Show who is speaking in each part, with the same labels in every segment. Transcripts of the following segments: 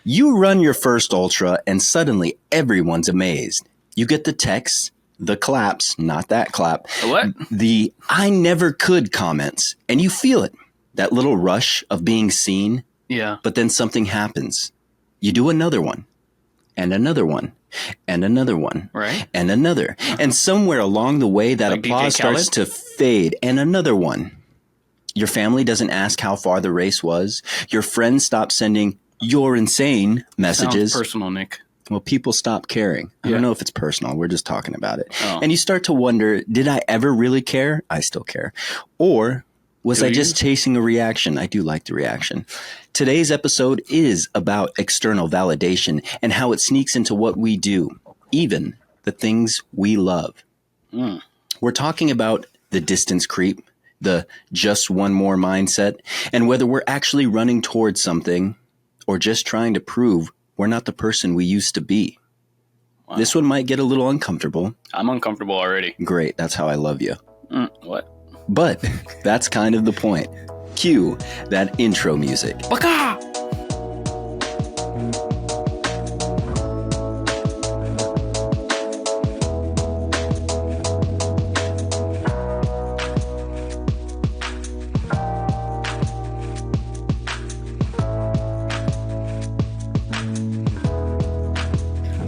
Speaker 1: You run your first ultra and suddenly everyone's amazed. You get the texts, the claps, not that clap.
Speaker 2: What?
Speaker 1: The I never could comments, and you feel it. That little rush of being seen.
Speaker 2: Yeah.
Speaker 1: But then something happens. You do another one, and another one, and another one,
Speaker 2: Right.
Speaker 1: and another. And somewhere along the way, that
Speaker 2: Like
Speaker 1: applause
Speaker 2: DJ Khaled?
Speaker 1: starts to fade, and another one. Your family doesn't ask how far the race was. Your friends stop sending "you're insane" messages.
Speaker 2: Sounds personal, Nick.
Speaker 1: Well, people stop caring. I
Speaker 2: Yeah.
Speaker 1: don't know if it's personal. We're just talking about it.
Speaker 2: Oh.
Speaker 1: And you start to wonder, did I ever really care? I still care. Or was
Speaker 2: Do
Speaker 1: I
Speaker 2: you?
Speaker 1: just chasing a reaction? I do like the reaction. Today's episode is about external validation and how it sneaks into what we do, even the things we love.
Speaker 2: Mm.
Speaker 1: We're talking about the distance creep, the just one more mindset, and whether we're actually running towards something or just trying to prove we're not the person we used to be.
Speaker 2: Wow.
Speaker 1: This one might get a little uncomfortable.
Speaker 2: I'm uncomfortable already.
Speaker 1: Great, that's how I love you.
Speaker 2: What?
Speaker 1: But that's kind of the point. Cue that intro music.
Speaker 2: Baka!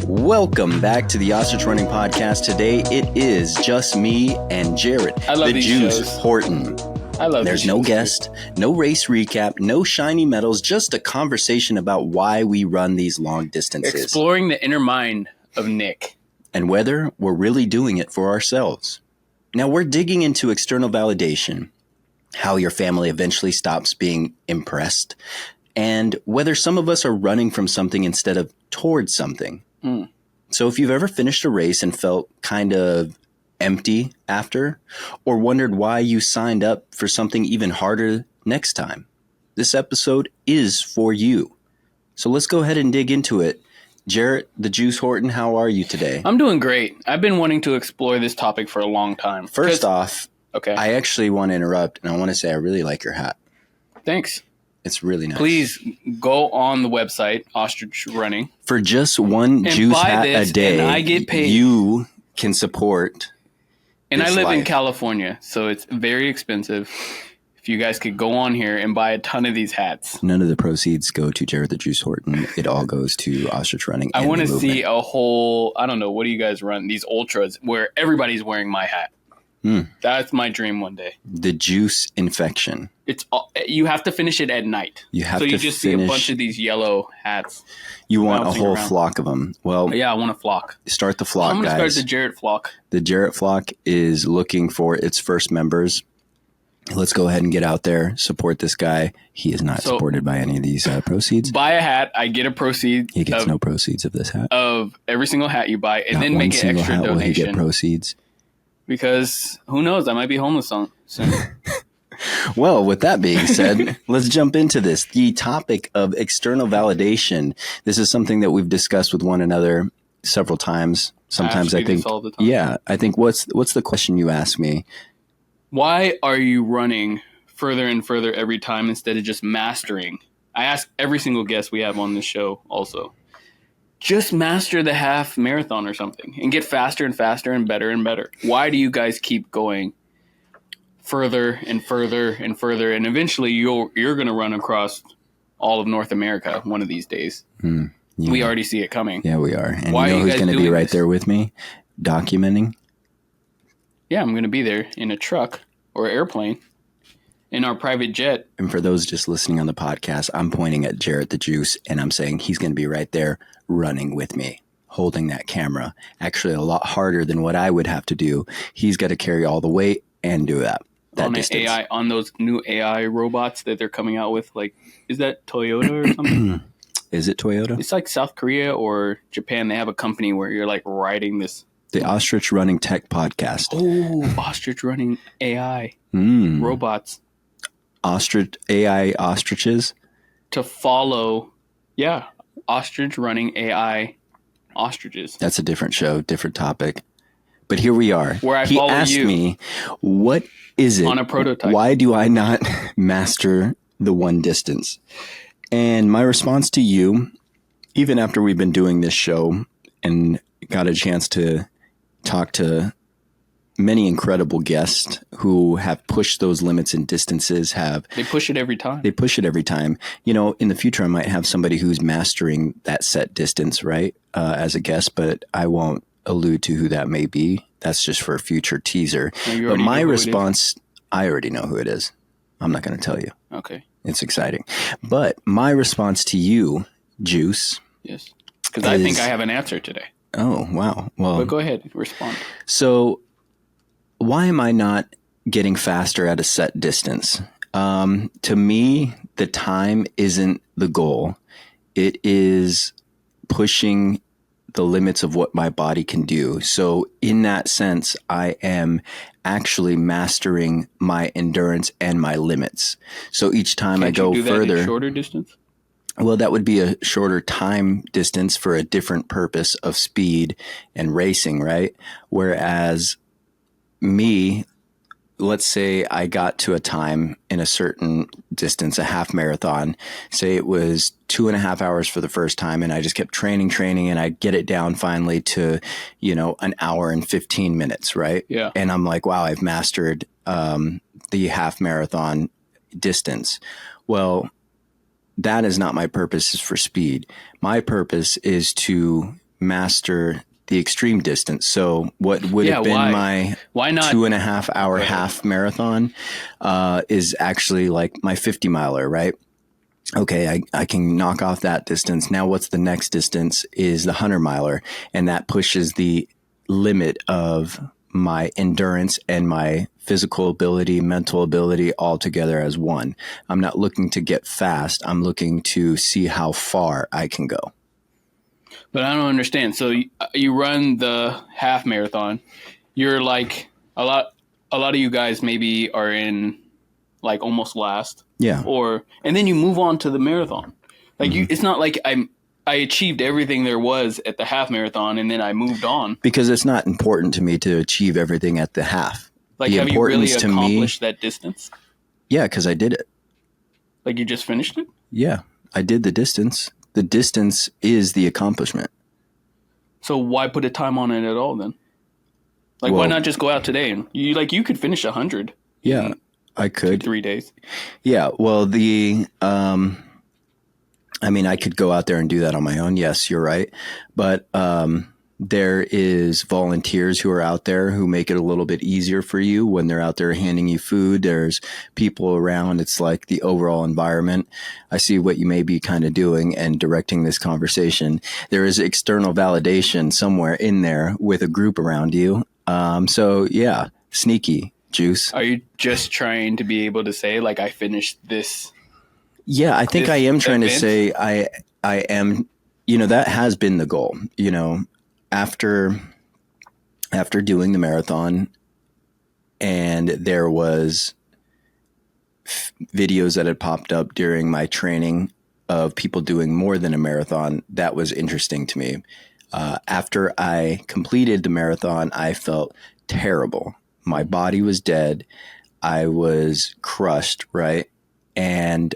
Speaker 1: Welcome back to the Ostrich Running Podcast. Today it is just me and Jarett,
Speaker 2: I love
Speaker 1: the
Speaker 2: these
Speaker 1: Juice
Speaker 2: shows.
Speaker 1: Horton.
Speaker 2: I love
Speaker 1: There's
Speaker 2: these
Speaker 1: no
Speaker 2: shows.
Speaker 1: guest, no race recap, no shiny medals, just a conversation about why we run these long distances
Speaker 2: Exploring the inner mind of Nick.
Speaker 1: and whether we're really doing it for ourselves. Now we're digging into external validation, how your family eventually stops being impressed, and whether some of us are running from something instead of towards something.
Speaker 2: Mm.
Speaker 1: So if you've ever finished a race and felt kind of empty after, or wondered why you signed up for something even harder next time, this episode is for you. So let's go ahead and dig into it. Jarett, the Juice Horton, how are you today?
Speaker 2: I'm doing great. I've been wanting to explore this topic for a long time.
Speaker 1: First off,
Speaker 2: Okay.
Speaker 1: I actually want to interrupt, and I want to say I really like your hat.
Speaker 2: Thanks.
Speaker 1: It's really nice.
Speaker 2: Please go on the website, Ostrich Running.
Speaker 1: For just one
Speaker 2: And
Speaker 1: juice
Speaker 2: buy
Speaker 1: hat
Speaker 2: this,
Speaker 1: a day,
Speaker 2: and I get paid.
Speaker 1: you can support.
Speaker 2: And I
Speaker 1: This
Speaker 2: live in
Speaker 1: life.
Speaker 2: California, so it's very expensive. If you guys could go on here and buy a ton of these hats.
Speaker 1: None of the proceeds go to Jarett the Juice Horton. It all goes to Ostrich Running.
Speaker 2: I
Speaker 1: and
Speaker 2: want
Speaker 1: the
Speaker 2: to
Speaker 1: movement.
Speaker 2: see a whole, I don't know, what do you guys run? These ultras where everybody's wearing my hat. That's my dream one day.
Speaker 1: The juice infection.
Speaker 2: It's you have to finish it at night.
Speaker 1: You have
Speaker 2: so
Speaker 1: to
Speaker 2: you just see a bunch of these yellow hats.
Speaker 1: You want a
Speaker 2: bouncing
Speaker 1: whole
Speaker 2: around.
Speaker 1: flock of them. Well,
Speaker 2: Yeah, I want a flock.
Speaker 1: start the flock,
Speaker 2: I'm going to
Speaker 1: guys.
Speaker 2: start the Jarett flock.
Speaker 1: The Jarett flock is looking for its first members. Let's go ahead and get out there, support this guy. He is not
Speaker 2: So-
Speaker 1: supported by any of these proceeds.
Speaker 2: Buy a hat. I get a proceed
Speaker 1: He gets
Speaker 2: of,
Speaker 1: no proceeds of this hat.
Speaker 2: of every single hat you buy, and
Speaker 1: Not
Speaker 2: then
Speaker 1: one
Speaker 2: make an
Speaker 1: single
Speaker 2: extra
Speaker 1: hat will he get
Speaker 2: donation.
Speaker 1: proceeds.
Speaker 2: Because who knows? I might be homeless soon.
Speaker 1: Well, with that being said, let's jump into this. The topic of external validation. This is something that we've discussed with one another several times. Sometimes I
Speaker 2: ask you this
Speaker 1: think,
Speaker 2: all the time.
Speaker 1: yeah, I think what's the question you ask me?
Speaker 2: Why are you running further and further every time instead of just mastering? I ask every single guest we have on this show also. Just master the half marathon or something and get faster and faster and better and better. Why do you guys keep going further and further and further? And eventually you're going to run across all of North America one of these days.
Speaker 1: Yeah.
Speaker 2: We already see it coming.
Speaker 1: Yeah, we are. And
Speaker 2: Why
Speaker 1: you
Speaker 2: are
Speaker 1: know
Speaker 2: you
Speaker 1: who's
Speaker 2: guys
Speaker 1: going to be
Speaker 2: doing
Speaker 1: right
Speaker 2: this?
Speaker 1: there with me? Documenting.
Speaker 2: Yeah, I'm going to be there in a truck or airplane in our private jet.
Speaker 1: And for those just listening on the podcast, I'm pointing at Jarett the Juice, and I'm saying he's going to be right there running with me, holding that camera. Actually, a lot harder than what I would have to do. He's got to carry all the weight and do that
Speaker 2: On an
Speaker 1: distance.
Speaker 2: AI, on those new AI robots that they're coming out with, like, is that Toyota or something?
Speaker 1: Is it Toyota?
Speaker 2: It's like South Korea or Japan. They have a company where you're like riding this.
Speaker 1: The Ostrich Running Tech Podcast.
Speaker 2: Oh, ostrich running AI robots
Speaker 1: Ostrich AI ostriches.
Speaker 2: to follow. Yeah, ostrich running AI ostriches.
Speaker 1: That's a different show, different topic. But here we are.
Speaker 2: Where I
Speaker 1: he
Speaker 2: follow
Speaker 1: asked
Speaker 2: you.
Speaker 1: me, what is it?
Speaker 2: On a prototype.
Speaker 1: Why do I not master the one distance? And my response to you even after we've been doing this show and got a chance to talk to many incredible guests who have pushed those limits and distances,
Speaker 2: they push it every time.
Speaker 1: They push it every time. You know, in the future, I might have somebody who's mastering that set distance, right, as a guest, but I won't allude to who that may be. That's just for a future teaser. But my response, I already know who it is. I'm not going to tell you.
Speaker 2: Okay.
Speaker 1: It's exciting. But my response to you, Juice.
Speaker 2: Yes. Because I think I have an answer today.
Speaker 1: Oh, wow. Well,
Speaker 2: but go ahead. Respond.
Speaker 1: So why am I not getting faster at a set distance? To me, the time isn't the goal. It is pushing the limits of what my body can do. So in that sense, I am actually mastering my endurance and my limits. So each time I go further,
Speaker 2: that in shorter distance?
Speaker 1: Well, that would be a shorter time distance for a different purpose of speed and racing, right? Whereas me, let's say I got to a time in a certain distance, a half marathon, say it was 2.5 hours for the first time, and I just kept training, and I get it down finally to, an hour and 15 minutes, right?
Speaker 2: Yeah.
Speaker 1: And I'm like, wow, I've mastered the half marathon distance. Well, that is not my purpose for speed. My purpose is to master the extreme distance. So what would have been my 2.5 hour half marathon is actually like my 50 miler, right? Okay, I can knock off that distance. Now what's the next distance is the 100 miler. And that pushes the limit of my endurance and my physical ability, mental ability all together as one. I'm not looking to get fast. I'm looking to see how far I can go.
Speaker 2: But I don't understand. So you run the half marathon. You're like a lot of you guys maybe are in like almost last.
Speaker 1: Yeah.
Speaker 2: And then you move on to the marathon. Like it's not like I achieved everything there was at the half marathon and then I moved on.
Speaker 1: Because it's not important to me to achieve everything at the half.
Speaker 2: Like, have you really accomplished that distance?
Speaker 1: Yeah, because I did it.
Speaker 2: Like, you just finished it?
Speaker 1: Yeah, I did the distance. The distance is the accomplishment.
Speaker 2: So why put a time on it at all then? Like, why not just go out today and you could finish 100?
Speaker 1: Yeah, I could.
Speaker 2: 3 days.
Speaker 1: Yeah, well, I could go out there and do that on my own. Yes, you're right. But there is volunteers who are out there who make it a little bit easier for you when they're out there handing you food. There's people around. It's like the overall environment. I see what you may be kind of doing and directing this conversation. There is external validation somewhere in there with a group around you. So yeah, sneaky Juice.
Speaker 2: Are you just trying to be able to say like I finished this?
Speaker 1: Yeah, I think I am trying to say I am, that has been the goal, after doing the marathon, and there was videos that had popped up during my training of people doing more than a marathon. That was interesting to me. After I completed the marathon, I felt terrible. My body was dead. I was crushed, right? And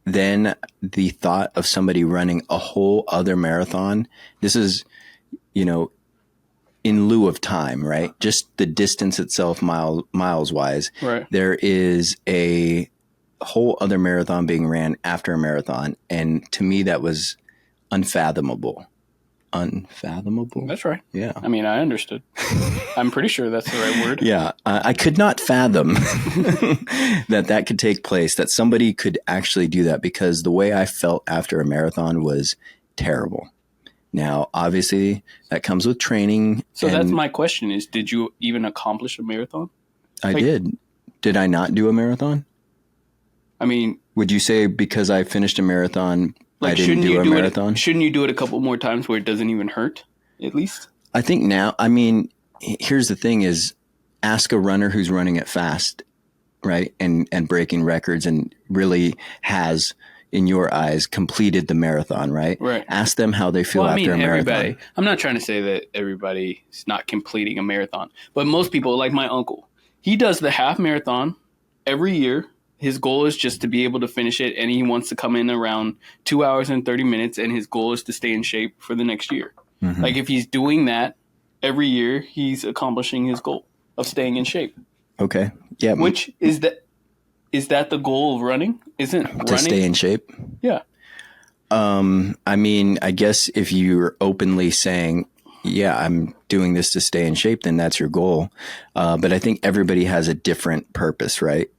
Speaker 1: then the thought of somebody running a whole other marathon, this is, in lieu of time, right? Just the distance itself, miles wise.
Speaker 2: Right.
Speaker 1: There is a whole other marathon being ran after a marathon. And to me, that was unfathomable. Unfathomable?
Speaker 2: That's right.
Speaker 1: Yeah.
Speaker 2: I mean, I understood. I'm pretty sure that's the right word.
Speaker 1: Yeah. I could not fathom that could take place, that somebody could actually do that, because the way I felt after a marathon was terrible. Now, obviously, that comes with training.
Speaker 2: So that's my question is, did you even accomplish a marathon?
Speaker 1: I did. Did I not do a marathon?
Speaker 2: I mean...
Speaker 1: Would you say because I finished a marathon, I didn't do a marathon?
Speaker 2: Shouldn't you do it a couple more times where it doesn't even hurt, at least?
Speaker 1: I think now, here's the thing is, ask a runner who's running it fast, right? And breaking records and really has, in your eyes, completed the marathon, right?
Speaker 2: Right.
Speaker 1: Ask them how they feel after a marathon.
Speaker 2: I'm not trying to say that everybody's not completing a marathon, but most people, like my uncle, he does the half marathon every year. His goal is just to be able to finish it, and he wants to come in around 2 hours and 30 minutes, and his goal is to stay in shape for the next year.
Speaker 1: Mm-hmm.
Speaker 2: Like, if he's doing that every year, he's accomplishing his goal of staying in shape.
Speaker 1: Okay. Yeah.
Speaker 2: Which is that the goal of running? Isn't running
Speaker 1: to stay in shape?
Speaker 2: Yeah.
Speaker 1: I mean, I guess if you're openly saying, yeah, I'm doing this to stay in shape, then that's your goal. But I think everybody has a different purpose, right?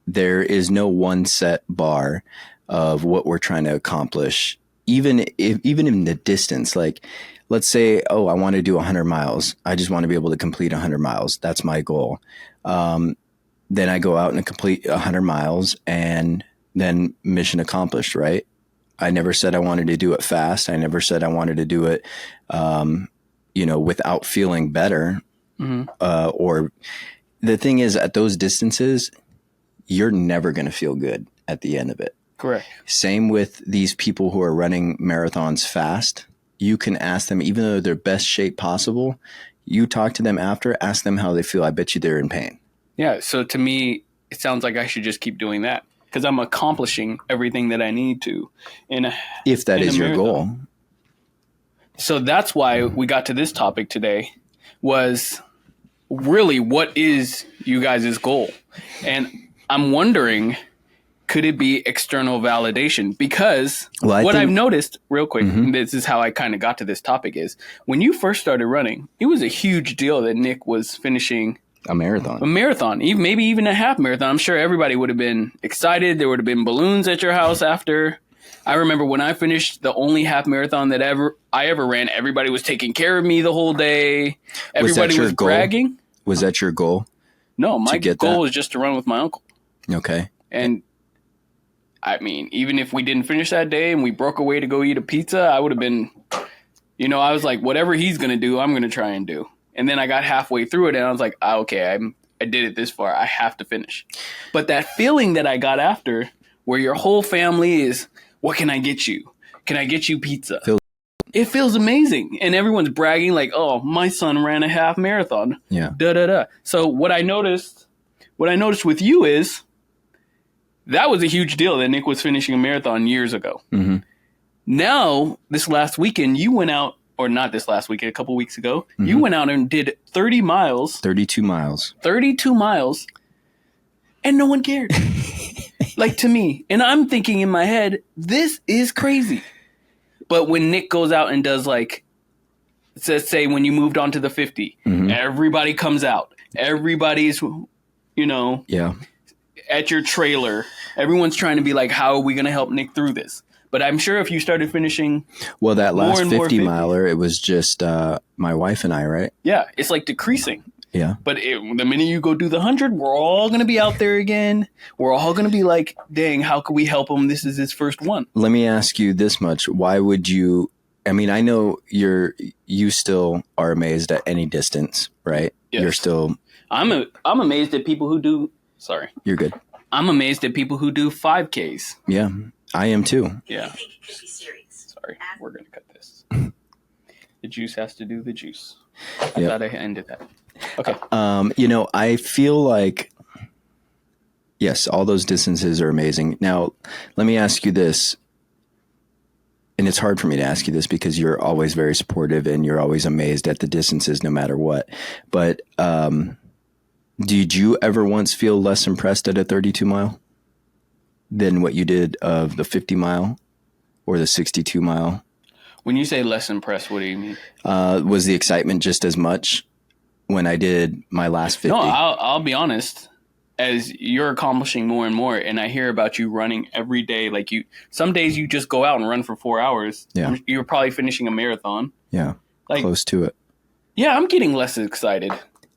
Speaker 1: There is no one set bar of what we're trying to accomplish. Even in the distance, like let's say, oh, I want to do 100 miles. I just want to be able to complete 100 miles. That's my goal. Then I go out and complete 100 miles and then mission accomplished, right? I never said I wanted to do it fast. I never said I wanted to do it, without feeling better.
Speaker 2: Mm-hmm.
Speaker 1: Or the thing is, at those distances, you're never going to feel good at the end of it.
Speaker 2: Correct.
Speaker 1: Same with these people who are running marathons fast. You can ask them, even though they're best shape possible, you talk to them after, ask them how they feel. I bet you they're in pain.
Speaker 2: Yeah. So to me, it sounds like I should just keep doing that because I'm accomplishing everything that I need to.
Speaker 1: If that is your goal.
Speaker 2: So that's why we got to this topic today was really what is you guys' goal? And I'm wondering, could it be external validation? Because I've noticed real quick,
Speaker 1: Mm-hmm.
Speaker 2: this is how I kind of got to this topic is when you first started running, it was a huge deal that Nick was finishing
Speaker 1: a marathon,
Speaker 2: even maybe even a half marathon. I'm sure everybody would have been excited. There would have been balloons at your house after. I remember when I finished the only half marathon that I ever ran, everybody was taking care of me the whole day. Everybody was bragging.
Speaker 1: Was that your goal?
Speaker 2: No, my goal was just to run with my uncle.
Speaker 1: Okay.
Speaker 2: And I mean, even if we didn't finish that day and we broke away to go eat a pizza, I would have been, I was like, whatever he's going to do, I'm going to try and do. And then I got halfway through it and I was like, okay, I did it this far. I have to finish. But that feeling that I got after where your whole family is, what can I get you? Can I get you pizza? It feels amazing. And everyone's bragging like, oh, my son ran a half marathon.
Speaker 1: Yeah.
Speaker 2: Da-da-da. So what I noticed with you is that was a huge deal that Nick was finishing a marathon years ago.
Speaker 1: Mm-hmm.
Speaker 2: Now, this last weekend, you went out, or not this last weekend, a couple weeks ago,
Speaker 1: mm-hmm.
Speaker 2: you went out and did 32 miles. 32 miles. And no one cared. Like, to me. And I'm thinking in my head, this is crazy. But when Nick goes out and does, like, let's say when you moved on to the 50,
Speaker 1: mm-hmm.
Speaker 2: everybody comes out. Everybody's,
Speaker 1: yeah,
Speaker 2: at your trailer. Everyone's trying to be like, how are we going to help Nick through this? But I'm sure if you started finishing
Speaker 1: that last 50
Speaker 2: 50
Speaker 1: miler, it was just my wife and I, right?
Speaker 2: Yeah, it's like decreasing.
Speaker 1: Yeah.
Speaker 2: But the minute you go do the 100, we're all going to be out there again. We're all going to be like, dang, how can we help him? This is his first one.
Speaker 1: Let me ask you this much. Why would you, I mean, I know you still are amazed at any distance, right?
Speaker 2: Yes.
Speaker 1: You're still.
Speaker 2: I'm amazed at people who do, sorry.
Speaker 1: You're good.
Speaker 2: I'm amazed at people who do 5Ks.
Speaker 1: Yeah, I am too.
Speaker 2: Yeah. Sorry, we're going to cut this. The juice has to do the juice. I thought I ended that. Okay.
Speaker 1: I feel like, yes, all those distances are amazing. Now, let me ask you this. And it's hard for me to ask you this because you're always very supportive and you're always amazed at the distances no matter what. But did you ever once feel less impressed at a 32 mile than what you did of the 50 mile or the 62 mile?
Speaker 2: When you say less impressed, what do you mean?
Speaker 1: Was the excitement just as much when I did my last 50?
Speaker 2: No, I'll be honest. As you're accomplishing more and more, and I hear about you running every day, like some days you just go out and run for 4 hours.
Speaker 1: Yeah.
Speaker 2: You're probably finishing a marathon.
Speaker 1: Yeah. Like, close to it.
Speaker 2: Yeah, I'm getting less excited.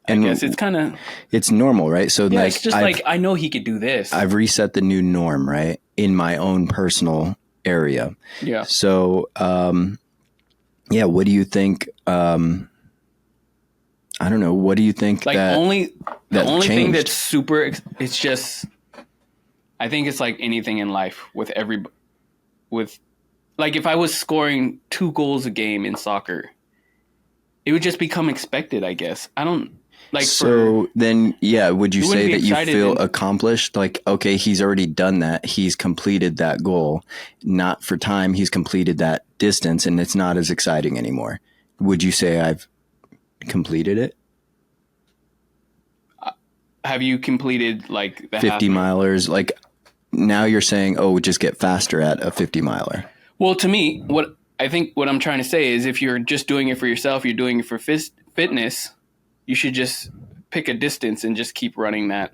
Speaker 2: I guess it's kind of...
Speaker 1: It's normal, right? So
Speaker 2: yeah, it's just I know he could do this.
Speaker 1: I've reset the new norm, right? In my own personal area.
Speaker 2: Yeah.
Speaker 1: So, what do you think... I don't know. What do you think?
Speaker 2: Like the only
Speaker 1: changed?
Speaker 2: thing that's super, it's just, I think it's like anything in life with like if I was scoring 2 goals a game in soccer, it would just become expected, I guess. Like
Speaker 1: So then, yeah, would you
Speaker 2: You wouldn't
Speaker 1: say
Speaker 2: be
Speaker 1: that you
Speaker 2: excited
Speaker 1: feel
Speaker 2: in-
Speaker 1: accomplished? Like, okay, he's already done that. He's completed that goal. Not for time. He's completed that distance, and it's not as exciting anymore. Would you say I've completed it?
Speaker 2: have you completed like the
Speaker 1: 50
Speaker 2: half
Speaker 1: milers. Like, now you're saying, oh, just get faster at a 50 miler.
Speaker 2: Well, to me, what I'm trying to say is if you're just doing it for yourself, you're doing it for fitness, you should just pick a distance and just keep running that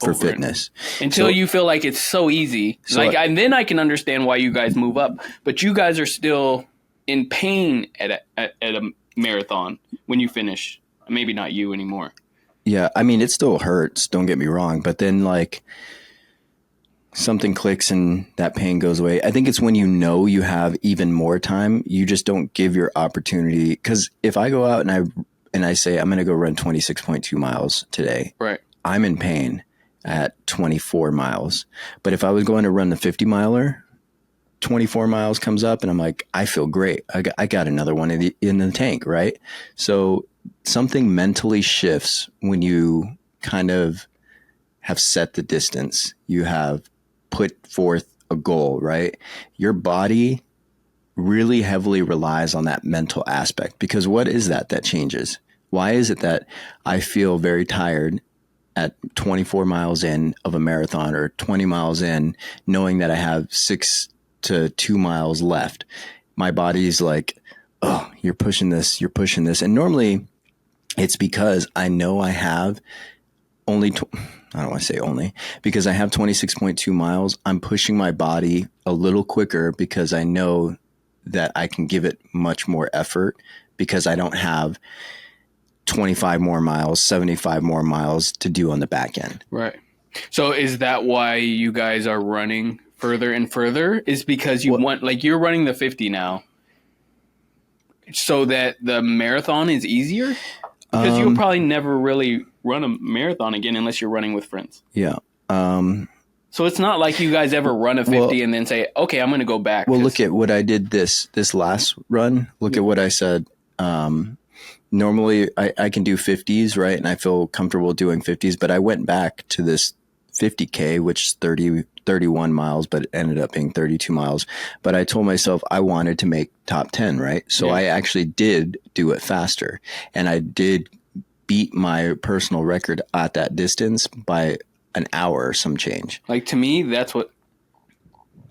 Speaker 1: For
Speaker 2: over
Speaker 1: fitness.
Speaker 2: until
Speaker 1: So-
Speaker 2: you feel like it's so easy. And then I can understand why you guys move up. But you guys are still in pain at a marathon when you finish. Maybe not you anymore.
Speaker 1: Yeah, I mean, it still hurts, don't get me wrong, but then like something clicks and that pain goes away. I think it's when you know you have even more time, you just don't give your opportunity. Because if I go out and I say I'm going to go run 26.2 miles today,
Speaker 2: Right.
Speaker 1: I'm in pain at 24 miles. But if I was going to run the 50 miler, 24 miles comes up and I'm like, I feel great. I got another one in the tank, right? So something mentally shifts when you kind of have set the distance. You have put forth a goal, right? Your body really heavily relies on that mental aspect because what is that changes? Why is it that I feel very tired at 24 miles in of a marathon or 20 miles in, knowing that I have 6 to 2 miles left? My body's like, oh, you're pushing this. And normally it's because I know I have only, I don't want to say only, because I have 26.2 miles. I'm pushing my body a little quicker because I know that I can give it much more effort because I don't have 25 more miles, 75 more miles to do on the back end.
Speaker 2: Right. So is that why you guys are running further and further? Is because you want, like you're running the 50 now so that the marathon is easier? Because you'll probably never really run a marathon again unless you're running with friends.
Speaker 1: Yeah.
Speaker 2: So it's not like you guys ever run a 50 and then say, okay, I'm going to go back.
Speaker 1: Well, look at what I did this last run. Look at what I said. Normally I can do 50s, right? And I feel comfortable doing 50s, but I went back to this 50K, which is 31 miles, but it ended up being 32 miles. But I told myself I wanted to make top 10, right? So I actually did do it faster. And I did beat my personal record at that distance by an hour or some change.
Speaker 2: Like, to me, that's what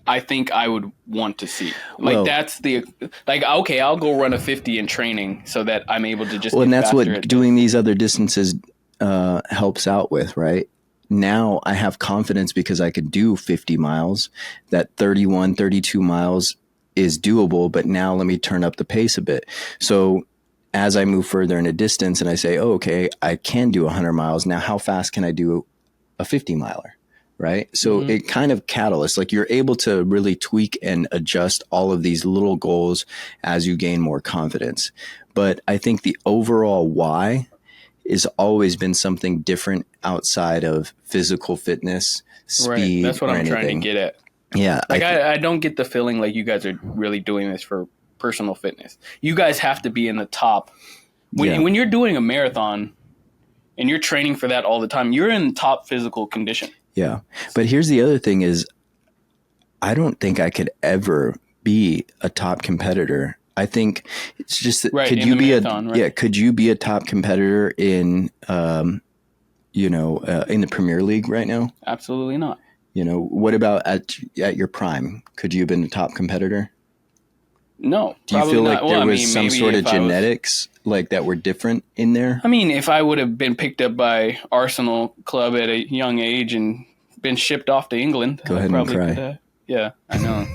Speaker 2: I think I would want to see. Like,
Speaker 1: Well,
Speaker 2: that's the, like, okay, I'll go run a 50 in training so that I'm able to just
Speaker 1: well,
Speaker 2: get
Speaker 1: and that's
Speaker 2: faster
Speaker 1: what
Speaker 2: at
Speaker 1: doing these other distances helps out with, right? Now I have confidence because I could do 50 miles. That 31, 32 miles is doable, but now let me turn up the pace a bit. So as I move further in a distance and I say, oh, okay, I can do 100 miles. Now how fast can I do a 50 miler? Right. So it kind of catalysts, like you're able to really tweak and adjust all of these little goals as you gain more confidence. But I think the overall why has always been something different outside of physical fitness, speed.
Speaker 2: Right. That's what
Speaker 1: or
Speaker 2: I'm
Speaker 1: anything.
Speaker 2: trying to get at.
Speaker 1: Yeah.
Speaker 2: Like, I don't get the feeling like you guys are really doing this for personal fitness. You guys have to be in the top. When you're doing a marathon and you're training for that all the time, you're in top physical condition.
Speaker 1: Yeah. But here's the other thing is I don't think I could ever be a top competitor. I think it's just that could you be could you be a top competitor in in the Premier League right now?
Speaker 2: Absolutely not.
Speaker 1: What about at your prime? Could you have been a top competitor?
Speaker 2: No.
Speaker 1: Do you feel like there was some sort of genetics like that were different in there?
Speaker 2: I mean, if I would have been picked up by Arsenal club at a young age and been shipped off to England,
Speaker 1: go ahead and cry.
Speaker 2: Yeah, I know.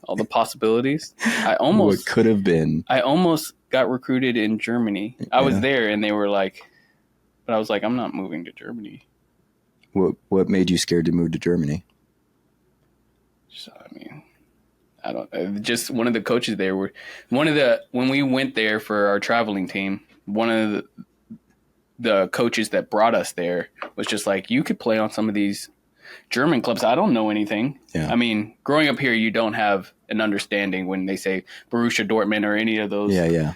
Speaker 2: All the possibilities.
Speaker 1: What could have been.
Speaker 2: I almost got recruited in Germany. I was there and they were like, but I was like, I'm not moving to Germany.
Speaker 1: What made you scared to move to Germany?
Speaker 2: So, I mean, I don't, just one of the coaches there when we went there for our traveling team, one of the coaches that brought us there was just like, you could play on some of these German clubs. I don't know anything.
Speaker 1: Yeah.
Speaker 2: I mean, growing up here, you don't have an understanding when they say Borussia Dortmund or any of those.
Speaker 1: Yeah.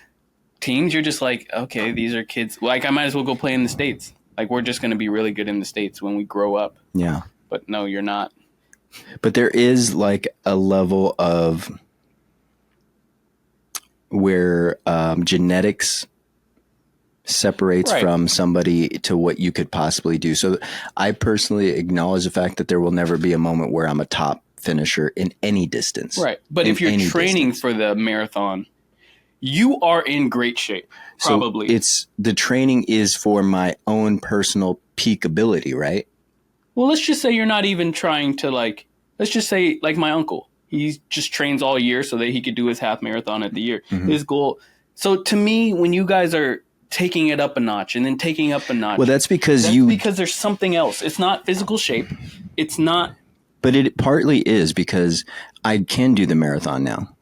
Speaker 2: teens, you're just like, okay, these are kids. Like, I might as well go play in the States. Like, we're just going to be really good in the States when we grow up.
Speaker 1: Yeah.
Speaker 2: But no, you're not.
Speaker 1: But there is like a level of where genetics separates
Speaker 2: Right.
Speaker 1: from somebody to what you could possibly do. So I personally acknowledge the fact that there will never be a moment where I'm a top finisher in any distance.
Speaker 2: Right. But
Speaker 1: in
Speaker 2: if you're
Speaker 1: any
Speaker 2: training
Speaker 1: distance.
Speaker 2: for the marathon, you are in great shape. Probably.
Speaker 1: So it's the training is for my own personal peak ability, right?
Speaker 2: Well, let's just say you're not even trying to like, let's just say like my uncle, he just trains all year so that he could do his half marathon at the year.
Speaker 1: Mm-hmm.
Speaker 2: His goal. So to me, when you guys are taking it up a notch and then taking up a notch,
Speaker 1: Well, that's because
Speaker 2: there's something else. It's not physical shape. It's not.
Speaker 1: But it partly is because I can do the marathon now.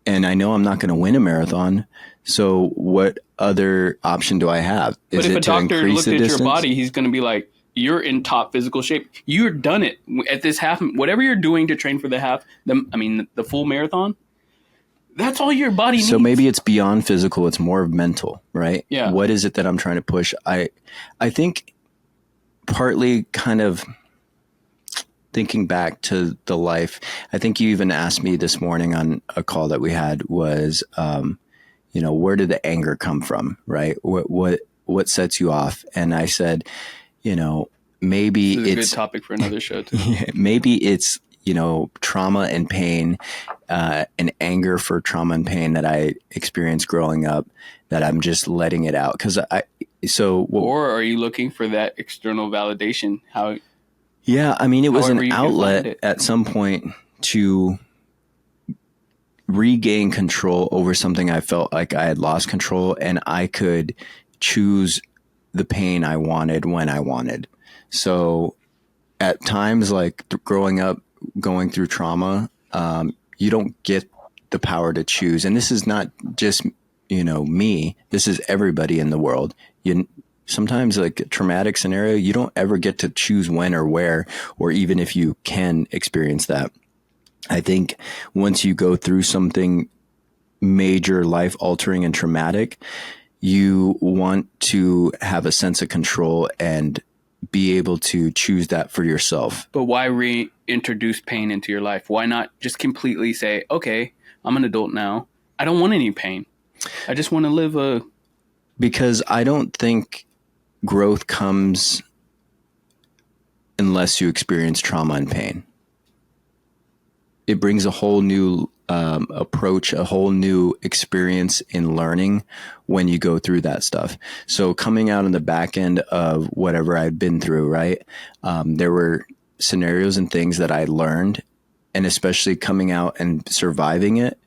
Speaker 1: And I know I'm not going to win a marathon. So what other option do I have?
Speaker 2: But
Speaker 1: Is
Speaker 2: if a
Speaker 1: it to
Speaker 2: doctor
Speaker 1: increase
Speaker 2: looked
Speaker 1: the
Speaker 2: at
Speaker 1: distance?
Speaker 2: your body, he's going to be like, you're in top physical shape. You're done it at this half. Whatever you're doing to train for the half, the full marathon, that's all your body needs.
Speaker 1: So maybe it's beyond physical. It's more mental, right?
Speaker 2: Yeah.
Speaker 1: What is it that I'm trying to push? I think partly kind of thinking back to the life, I think you even asked me this morning on a call that we had was, where did the anger come from, right? What sets you off? And I said, maybe
Speaker 2: This is a
Speaker 1: it's
Speaker 2: good topic for another show too.
Speaker 1: maybe it's, trauma and pain, and anger for trauma and pain that I experienced growing up that I'm just letting it out.
Speaker 2: Or are you looking for that external validation?
Speaker 1: Yeah, I mean, it was
Speaker 2: However
Speaker 1: an
Speaker 2: you can find
Speaker 1: outlet
Speaker 2: it.
Speaker 1: at some point to regain control over something I felt like I had lost control, and I could choose the pain I wanted when I wanted. So at times, like growing up, going through trauma, you don't get the power to choose. And this is not just, me. This is everybody in the world. Sometimes like a traumatic scenario, you don't ever get to choose when or where, or even if you can experience that. I think once you go through something major, life altering and traumatic, you want to have a sense of control and be able to choose that for yourself.
Speaker 2: But why reintroduce pain into your life? Why not just completely say, okay, I'm an adult now. I don't want any pain. I just want to live
Speaker 1: Because I don't think growth comes unless you experience trauma and pain. It brings a whole new approach, a whole new experience in learning when you go through that stuff. So coming out on the back end of whatever I'd been through, right? There were scenarios and things that I learned, and especially coming out and surviving it,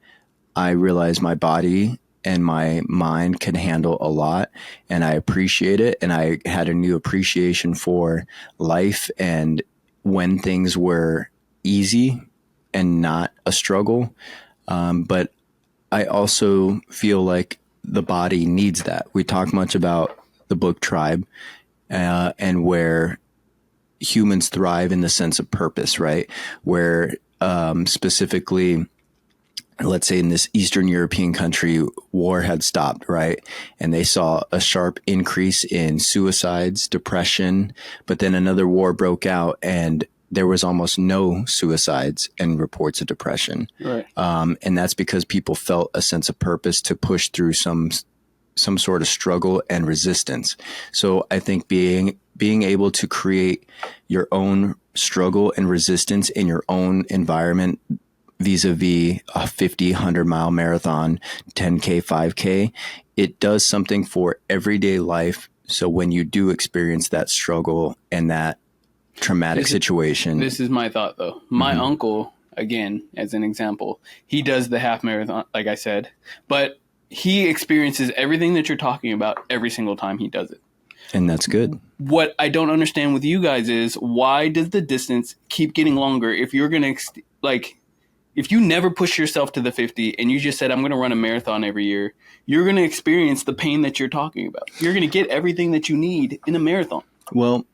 Speaker 1: I realized my body and my mind can handle a lot, and I appreciate it. And I had a new appreciation for life and when things were easy and not a struggle. But I also feel like the body needs that. We talk much about the book Tribe, and where humans thrive in the sense of purpose, right? Where specifically, let's say in this Eastern European country, war had stopped, right? And they saw a sharp increase in suicides, depression, but then another war broke out and there was almost no suicides and reports of depression.
Speaker 2: Right.
Speaker 1: And that's because people felt a sense of purpose to push through some sort of struggle and resistance. So I think being able to create your own struggle and resistance in your own environment, vis-a-vis a 50, 100-mile marathon, 10K, 5K, it does something for everyday life. So when you do experience that struggle and that traumatic situation.
Speaker 2: This is my thought, though. My uncle, again, as an example, he does the half marathon, like I said, but he experiences everything that you're talking about every single time he does it.
Speaker 1: And that's good.
Speaker 2: What I don't understand with you guys is why does the distance keep getting longer if you're going to, if you never push yourself to the 50 and you just said, I'm going to run a marathon every year, you're going to experience the pain that you're talking about. You're going to get everything that you need in a marathon.
Speaker 1: Well,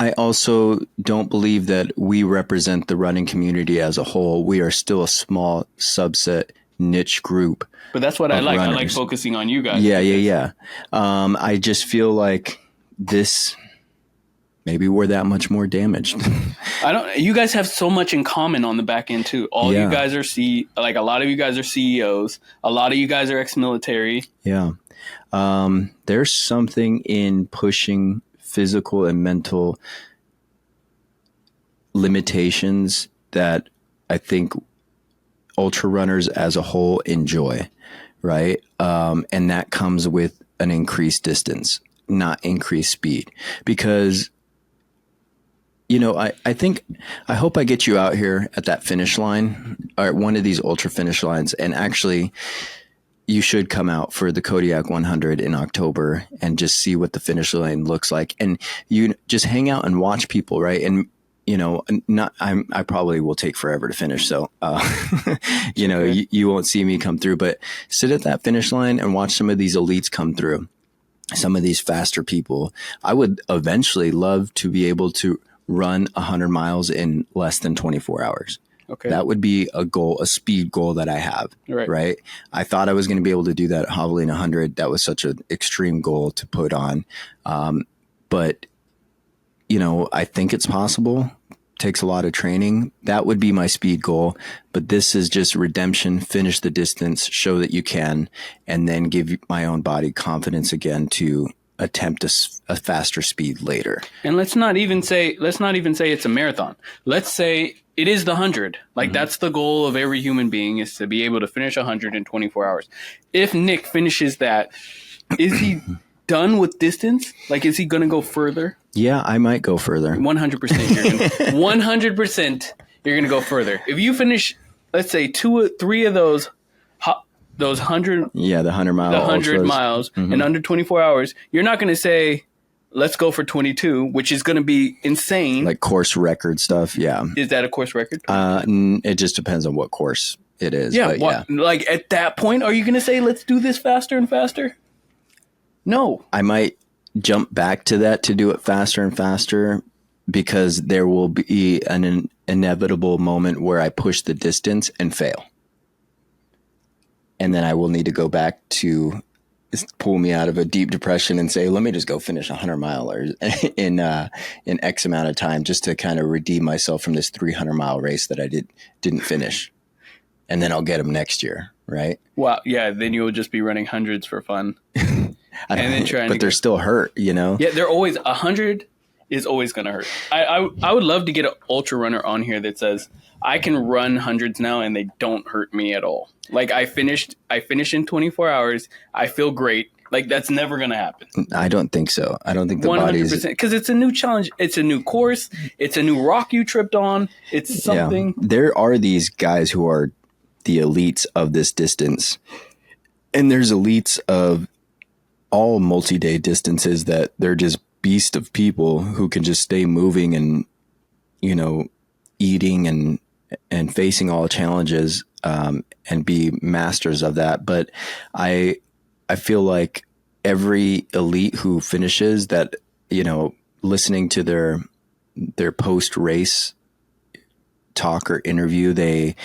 Speaker 1: I also don't believe that we represent the running community as a whole. We are still a small subset niche group.
Speaker 2: But that's what I like.
Speaker 1: Runners.
Speaker 2: I like focusing on you guys.
Speaker 1: Yeah. I just feel like this, maybe we're that much more damaged.
Speaker 2: You guys have so much in common on the back end too. All you guys are a lot of you guys are CEOs. A lot of you guys are ex-military.
Speaker 1: Yeah. There's something in pushing physical and mental limitations that I think ultra runners as a whole enjoy, right? And that comes with an increased distance, not increased speed. Because, I hope I get you out here at that finish line or at one of these ultra finish lines. And actually, you should come out for the Kodiak 100 in October and just see what the finish line looks like. And you just hang out and watch people, right? And I probably will take forever to finish. So, you won't see me come through, but sit at that finish line and watch some of these elites come through, some of these faster people. I would eventually love to be able to run 100 miles in less than 24 hours.
Speaker 2: Okay.
Speaker 1: That would be a speed goal that I have. Right. I thought I was going to be able to do that hobbling 100. That was such an extreme goal to put on. But I think it's possible. Takes a lot of training. That would be my speed goal. But this is just redemption, finish the distance, show that you can, and then give my own body confidence again to attempt a faster speed later.
Speaker 2: And let's not even say it's a marathon. Let's say it is the 100. Like that's the goal of every human being, is to be able to finish 100 in 24 hours. If Nick finishes that, is he done with distance? Like, is he going to go further?
Speaker 1: Yeah, I might go further.
Speaker 2: 100%. 100% you're going to go further. If you finish, let's say 2 or 3 of those 100.
Speaker 1: Yeah, the 100
Speaker 2: miles in under 24 hours, you're not going to say, let's go for 22, which is going to be insane.
Speaker 1: Like course record stuff. Yeah.
Speaker 2: Is that a course record?
Speaker 1: It just depends on what course it is.
Speaker 2: Yeah.
Speaker 1: Yeah.
Speaker 2: Like at that point, are you going to say, let's do this faster and faster? No.
Speaker 1: I might jump back to that to do it faster and faster, because there will be an inevitable moment where I push the distance and fail. And then I will need to go back to pull me out of a deep depression and say, let me just go finish 100 miler in X amount of time, just to kind of redeem myself from this 300-mile race that I didn't finish. And then I'll get them next year. Right.
Speaker 2: Wow. Yeah. Then you will just be running hundreds for fun.
Speaker 1: But they're still hurt, Yeah,
Speaker 2: they're always 100 is always going to hurt. I would love to get an ultra runner on here that says, I can run hundreds now and they don't hurt me at all. Like I finished in 24 hours. I feel great. Like that's never going to happen.
Speaker 1: I don't think so. I don't think the 100%,
Speaker 2: because it's a new challenge. It's a new course. It's a new rock you tripped on. It's something.
Speaker 1: Yeah. There are these guys who are the elites of this distance, and there's elites of all multi-day distances that they're just beast of people who can just stay moving and, eating and facing all challenges, and be masters of that. But I feel like every elite who finishes that, listening to their post-race talk or interview, they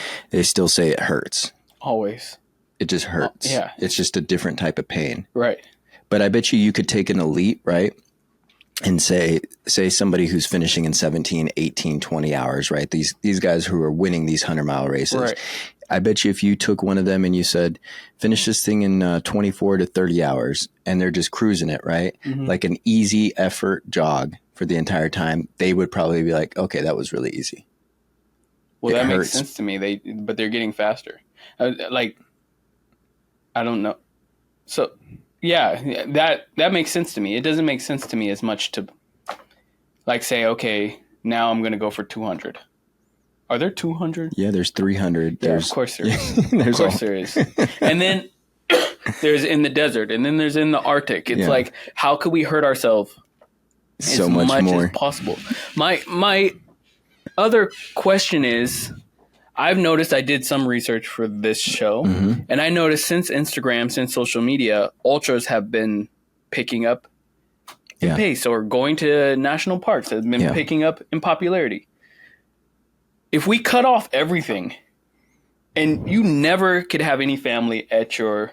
Speaker 1: still say it hurts.
Speaker 2: Always.
Speaker 1: It just hurts.
Speaker 2: Yeah.
Speaker 1: It's just a different type of pain.
Speaker 2: Right.
Speaker 1: But I bet you could take an elite, right? And say somebody who's finishing in 17, 18, 20 hours, right? These guys who are winning these 100-mile races.
Speaker 2: Right.
Speaker 1: I bet you if you took one of them and you said, finish this thing in 24 to 30 hours, and they're just cruising it, right? Mm-hmm. Like an easy effort jog for the entire time, they would probably be like, okay, that was really easy.
Speaker 2: Well, that makes sense to me. But they're getting faster. I don't know. So, yeah, that makes sense to me. It doesn't make sense to me as much to, say, okay, now I'm going to go for 200. Are there 200?
Speaker 1: Yeah, there's 300.
Speaker 2: Yeah, of course there is. There is. And then there's in the desert, and then there's in the Arctic. It's like, how could we hurt ourselves
Speaker 1: so much more
Speaker 2: as possible? My other question is, I've noticed, I did some research for this show, and I noticed since Instagram, since social media, ultras have been picking up in pace, or going to national parks have been picking up in popularity. If we cut off everything and you never could have any family at your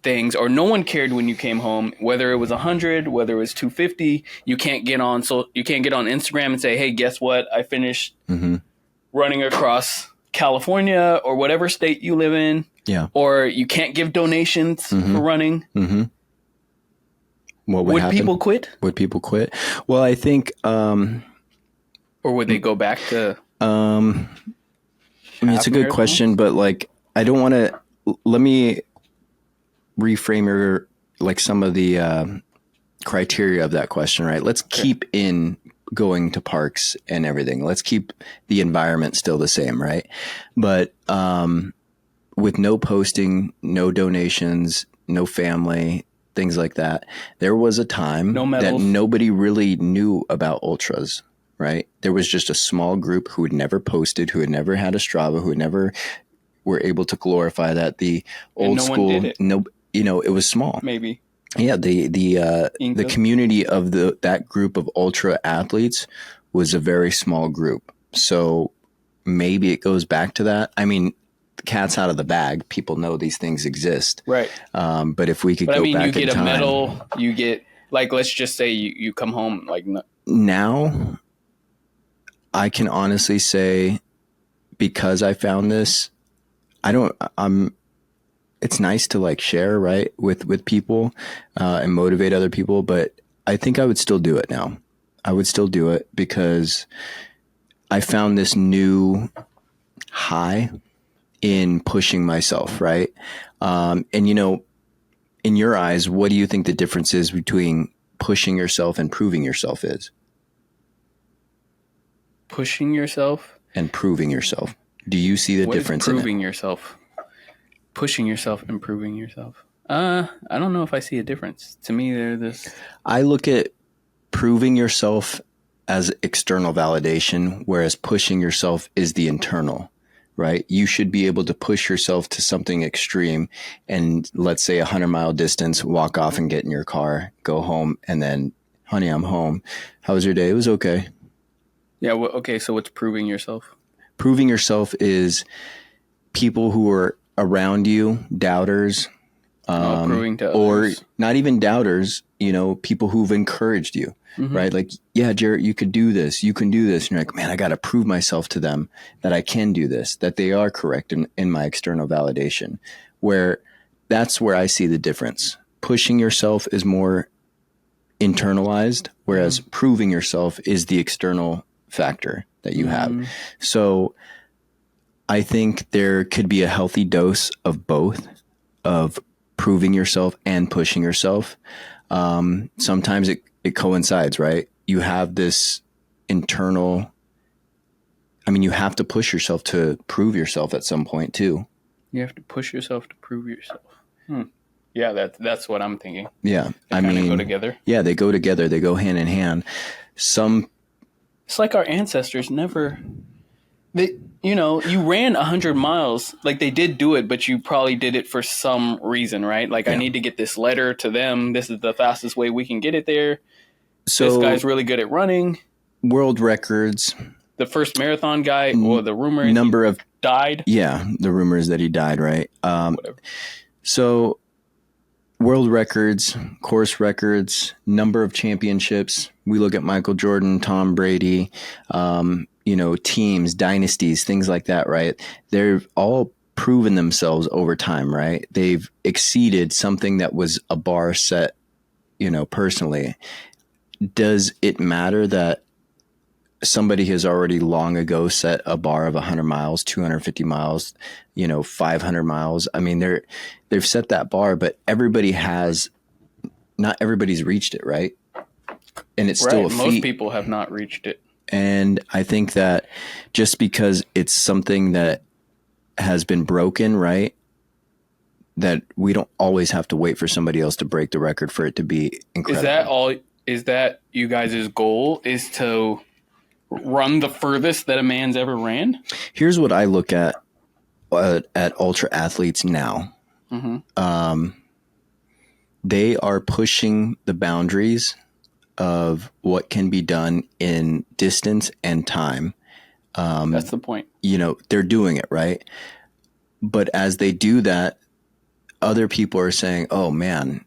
Speaker 2: things, or no one cared when you came home, whether it was 100, whether it was 250. You can't get on Instagram and say, hey, guess what? I finished running across California or whatever state you live in.
Speaker 1: Yeah.
Speaker 2: Or you can't give donations for running.
Speaker 1: What
Speaker 2: would people quit?
Speaker 1: Would people quit? Well, I think
Speaker 2: or would they go back to
Speaker 1: I mean, it's a good question, but like, I don't want to. Let me reframe your, like, some of the criteria of that question, right? Let's keep in going to parks and everything. Let's keep the environment still the same, right? But with no posting, no donations, no family, things like that, there was a time that nobody really knew about ultras. Right. There was just a small group who had never posted, who had never had a Strava, who had never were able to glorify that. The old school, it was small.
Speaker 2: Maybe.
Speaker 1: Yeah. The community of that group of ultra athletes was a very small group. So maybe it goes back to that. I mean, the cat's out of the bag. People know these things exist.
Speaker 2: Right.
Speaker 1: But if we could go back in time.
Speaker 2: You get a medal, you get, like, let's just say you come home like.
Speaker 1: Now, I can honestly say, because I found this, it's nice to like share, right, with people and motivate other people. But I think I would still do it now. I would still do it because I found this new high in pushing myself, right? And, in your eyes, what do you think the difference is between pushing yourself and proving yourself is?
Speaker 2: Pushing yourself
Speaker 1: and proving yourself. Do you see the difference in
Speaker 2: proving yourself? Pushing yourself and proving yourself. I don't know if I see a difference. To me, they're this.
Speaker 1: I look at proving yourself as external validation, whereas pushing yourself is the internal, right? You should be able to push yourself to something extreme and, let's say, 100-mile distance, walk off and get in your car, go home, and then, honey, I'm home. How was your day? It was okay.
Speaker 2: Yeah. Well, okay. So what's proving yourself?
Speaker 1: Proving yourself is people who are around you, doubters,
Speaker 2: proving to
Speaker 1: or
Speaker 2: others.
Speaker 1: Not even doubters, people who've encouraged you, right? Like, yeah, Jarett, you could do this. You can do this. And you're like, man, I got to prove myself to them that I can do this, that they are correct in my external validation, that's where I see the difference. Pushing yourself is more internalized, whereas proving yourself is the external factor that you have. So I think there could be a healthy dose of both, of proving yourself and pushing yourself. Sometimes it coincides, right? You have this internal, you have to push yourself to prove yourself at some point too.
Speaker 2: You have to push yourself to prove yourself. Yeah, that's what I'm thinking.
Speaker 1: Yeah.
Speaker 2: They go together.
Speaker 1: Yeah, they go together. They go hand in hand.
Speaker 2: It's like our ancestors never. You ran 100 miles. Like, they did do it, but you probably did it for some reason, right? Like, I need to get this letter to them. This is the fastest way we can get it there. So this guy's really good at running.
Speaker 1: World records.
Speaker 2: The first marathon guy, or the rumor died.
Speaker 1: Yeah, the rumor is that he died, right? Whatever. So world records, course records, number of championships. We look at Michael Jordan, Tom Brady, teams, dynasties, things like that, right? They've all proven themselves over time, right? They've exceeded something that was a bar set, personally. Does it matter that somebody has already long ago set a bar of 100 miles, 250 miles, 500 miles? I mean, they've set that bar, but not everybody's reached it, right? And it's still a feat.
Speaker 2: Most people have not reached it.
Speaker 1: And I think that just because it's something that has been broken, right, that we don't always have to wait for somebody else to break the record for it to be incredible.
Speaker 2: Is that you guys' goal, is to run the furthest that a man's ever ran?
Speaker 1: Here's what I look at ultra athletes now. They are pushing the boundaries of what can be done in distance and time
Speaker 2: That's the point.
Speaker 1: They're doing it, right? But as they do that, other people are saying, oh man,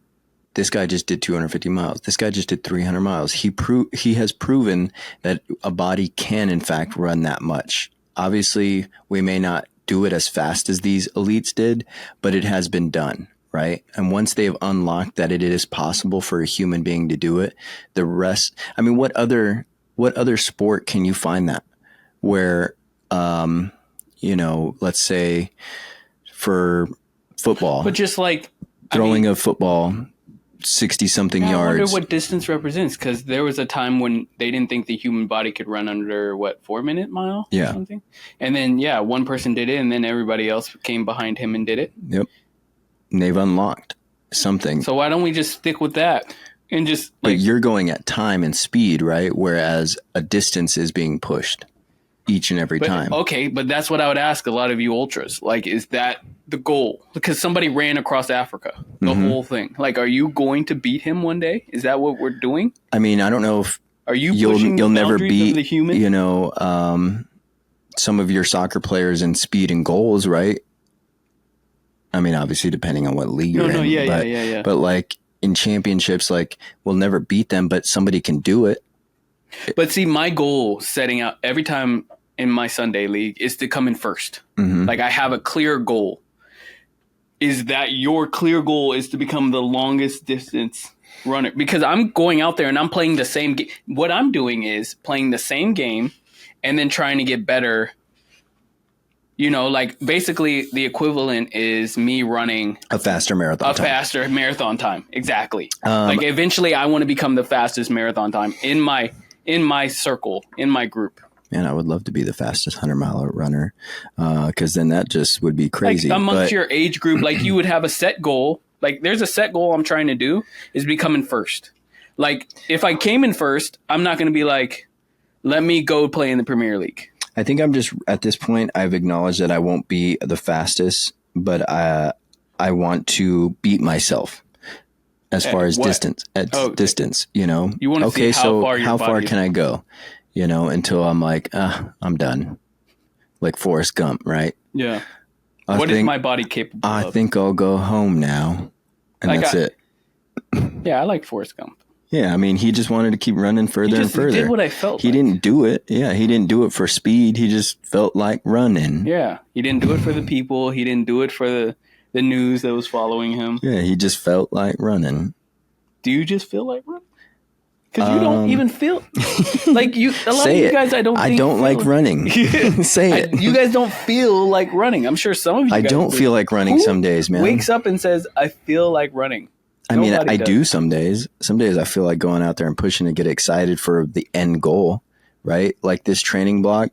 Speaker 1: this guy just did 250 miles. This guy just did 300 miles. He has proven that a body can, in fact, run that much. Obviously, we may not do it as fast as these elites did, but it has been done, right? And once they've unlocked that it is possible for a human being to do it, the rest, I mean, what other sport can you find that where, let's say for football,
Speaker 2: But just like
Speaker 1: throwing a football 60 something yards.
Speaker 2: I wonder what distance represents, because there was a time when they didn't think the human body could run under 4-minute mile or something. And then, one person did it and then everybody else came behind him and did it.
Speaker 1: Yep. And they've unlocked something.
Speaker 2: So why don't we just stick with that and just
Speaker 1: But you're going at time and speed, right? Whereas a distance is being pushed each and every time.
Speaker 2: Okay, but that's what I would ask a lot of you ultras. Like, is that the goal? Because somebody ran across Africa, the whole thing. Like, are you going to beat him one day? Is that what we're doing?
Speaker 1: I mean, I don't know if
Speaker 2: are you pushing
Speaker 1: you'll
Speaker 2: the
Speaker 1: never
Speaker 2: boundaries
Speaker 1: beat
Speaker 2: of the human?
Speaker 1: Some of your soccer players in speed and goals, right? I mean, obviously depending on what league you're in.
Speaker 2: Yeah.
Speaker 1: But like in championships, like we'll never beat them, but somebody can do it.
Speaker 2: But see, my goal setting out every time in my Sunday league is to come in first.
Speaker 1: Mm-hmm.
Speaker 2: Like, I have a clear goal. Is that your clear goal is to become the longest distance runner? Because I'm going out there and I'm playing the same game. What I'm doing is playing the same game and then trying to get better. Like basically the equivalent is me running
Speaker 1: a faster marathon
Speaker 2: time. Exactly. Like eventually I want to become the fastest marathon time in my circle, in my group.
Speaker 1: Man, I would love to be the fastest 100-mile runner, because then that just would be crazy.
Speaker 2: Like amongst your age group, like you would have a set goal. Like there's a set goal I'm trying to do is becoming first. Like if I came in first, I'm not going to be like, let me go play in the Premier League.
Speaker 1: I think I'm just at this point, I've acknowledged that I won't be the fastest, but I want to beat myself as far as distance. Distance, You want to see how far can I go? Until I'm like, I'm done. Like Forrest Gump, right?
Speaker 2: Yeah. What is my body capable of?
Speaker 1: I think I'll go home now. And that's it.
Speaker 2: Yeah, I like Forrest Gump.
Speaker 1: Yeah, I mean, he just wanted to keep running further and further.
Speaker 2: He did what I felt
Speaker 1: He didn't do it. Yeah, he didn't do it for speed. He just felt like running.
Speaker 2: Yeah, he didn't do it for the people. He didn't do it for the news that was following him.
Speaker 1: Yeah, he just felt like running.
Speaker 2: Do you just feel like running? Because you don't even feel like you. A lot of you guys, I don't
Speaker 1: like running. Say it.
Speaker 2: You guys don't feel like running. I'm sure some of you.
Speaker 1: I don't feel like running some days, man.
Speaker 2: Wakes up and says, "I feel like running."
Speaker 1: I mean, I do some days. Some days I feel like going out there and pushing to get excited for the end goal, right? Like this training block,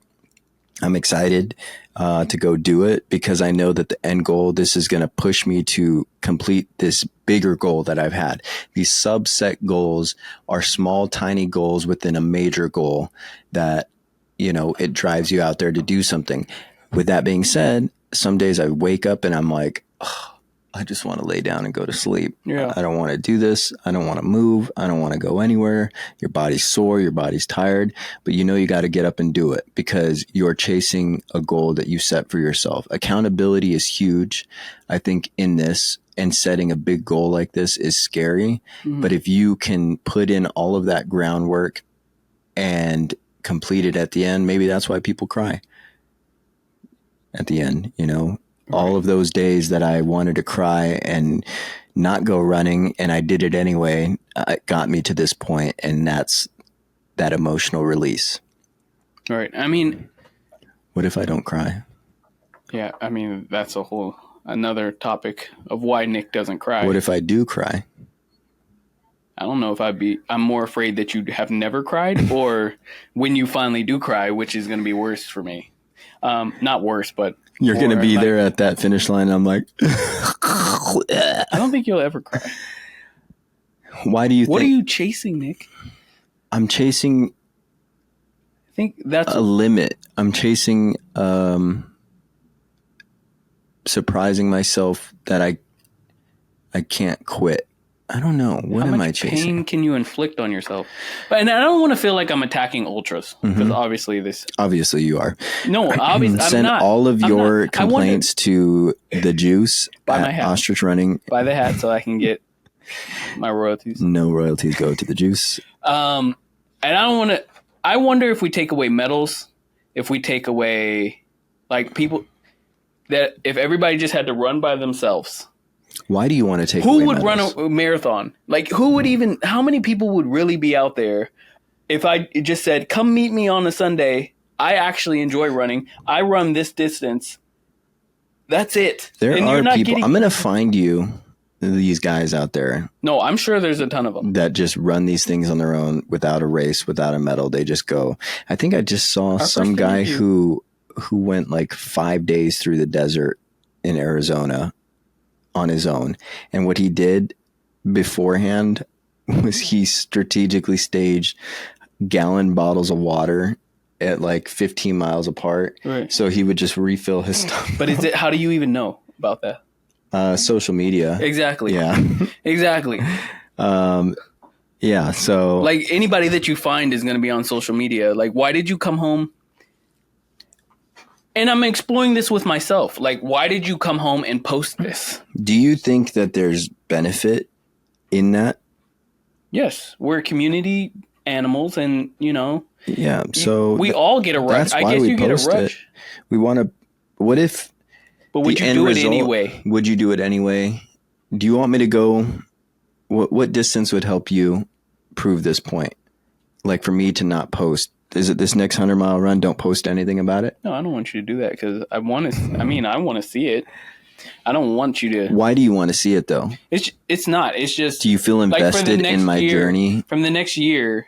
Speaker 1: I'm excited to go do it because I know that the end goal, this is going to push me to complete this bigger goal that I've had. These subset goals are small, tiny goals within a major goal that, it drives you out there to do something. With that being said, some days I wake up and I'm like, oh, I just want to lay down and go to sleep.
Speaker 2: Yeah.
Speaker 1: I don't want to do this. I don't want to move. I don't want to go anywhere. Your body's sore. Your body's tired. But you got to get up and do it because you're chasing a goal that you set for yourself. Accountability is huge. I think in this, and setting a big goal like this is scary. Mm-hmm. But if you can put in all of that groundwork and complete it at the end, maybe that's why people cry at the end, All of those days that I wanted to cry and not go running, and I did it anyway, got me to this point, and that's that emotional release.
Speaker 2: All right. I mean,
Speaker 1: what if I don't cry?
Speaker 2: Yeah, I mean, that's another topic of why Nick doesn't cry.
Speaker 1: What if I do cry?
Speaker 2: I don't know if I'm more afraid that you have never cried or when you finally do cry, which is going to be worse for me. Not worse, but
Speaker 1: you're going to be there at that finish line. And I'm like,
Speaker 2: I don't think you'll ever cry.
Speaker 1: Why do you
Speaker 2: What are you chasing, Nick?
Speaker 1: I'm chasing.
Speaker 2: I think that's
Speaker 1: a limit. I'm chasing, surprising myself that I can't quit. I don't know. What am I
Speaker 2: much
Speaker 1: chasing?
Speaker 2: pain can you inflict on yourself? And I don't want to feel like I'm attacking ultras because
Speaker 1: Obviously you are.
Speaker 2: No, obviously I'm
Speaker 1: Send
Speaker 2: not.
Speaker 1: all of your complaints to the Juice at Ostrich Running.
Speaker 2: Buy the hat so I can get my royalties.
Speaker 1: No royalties go to the Juice.
Speaker 2: And I don't want to. I wonder if we take away medals, if we take away like people that if everybody just had to run by themselves.
Speaker 1: Why do you want to take away medals?
Speaker 2: Who would run a marathon? Like who would even? How many people would really be out there if I just said, "Come meet me on a Sunday"? I actually enjoy running. I run this distance. That's it.
Speaker 1: There are people. I'm going to find you these guys out there.
Speaker 2: No, I'm sure there's a ton of them
Speaker 1: that just run these things on their own without a race, without a medal. They just go. I think I just saw some guy who went like 5 days through the desert in Arizona on his own. And what he did beforehand was he strategically staged gallon bottles of water at like 15 miles apart.
Speaker 2: Right.
Speaker 1: So he would just refill his stuff.
Speaker 2: But how do you even know about that?
Speaker 1: Social media.
Speaker 2: Exactly.
Speaker 1: Yeah.
Speaker 2: Exactly.
Speaker 1: Yeah. So
Speaker 2: like anybody that you find is going to be on social media. Like, why did you come home? And I'm exploring this with myself. Like, why did you come home and post this?
Speaker 1: Do you think that there's benefit in that?
Speaker 2: Yes. We're community animals and,
Speaker 1: Yeah. So
Speaker 2: we all get a rush. I guess you get a rush.
Speaker 1: We want to, what if,
Speaker 2: but would you do it anyway?
Speaker 1: Would you do it anyway? Do you want me to go? What distance would help you prove this point? Like for me to not post, is it this next 100-mile run? Don't post anything about it?
Speaker 2: No, I don't want you to do that because I want to see it. I don't want you to.
Speaker 1: Why do you want to see it though?
Speaker 2: It's not. It's just.
Speaker 1: Do you feel invested in my journey?
Speaker 2: From the next year,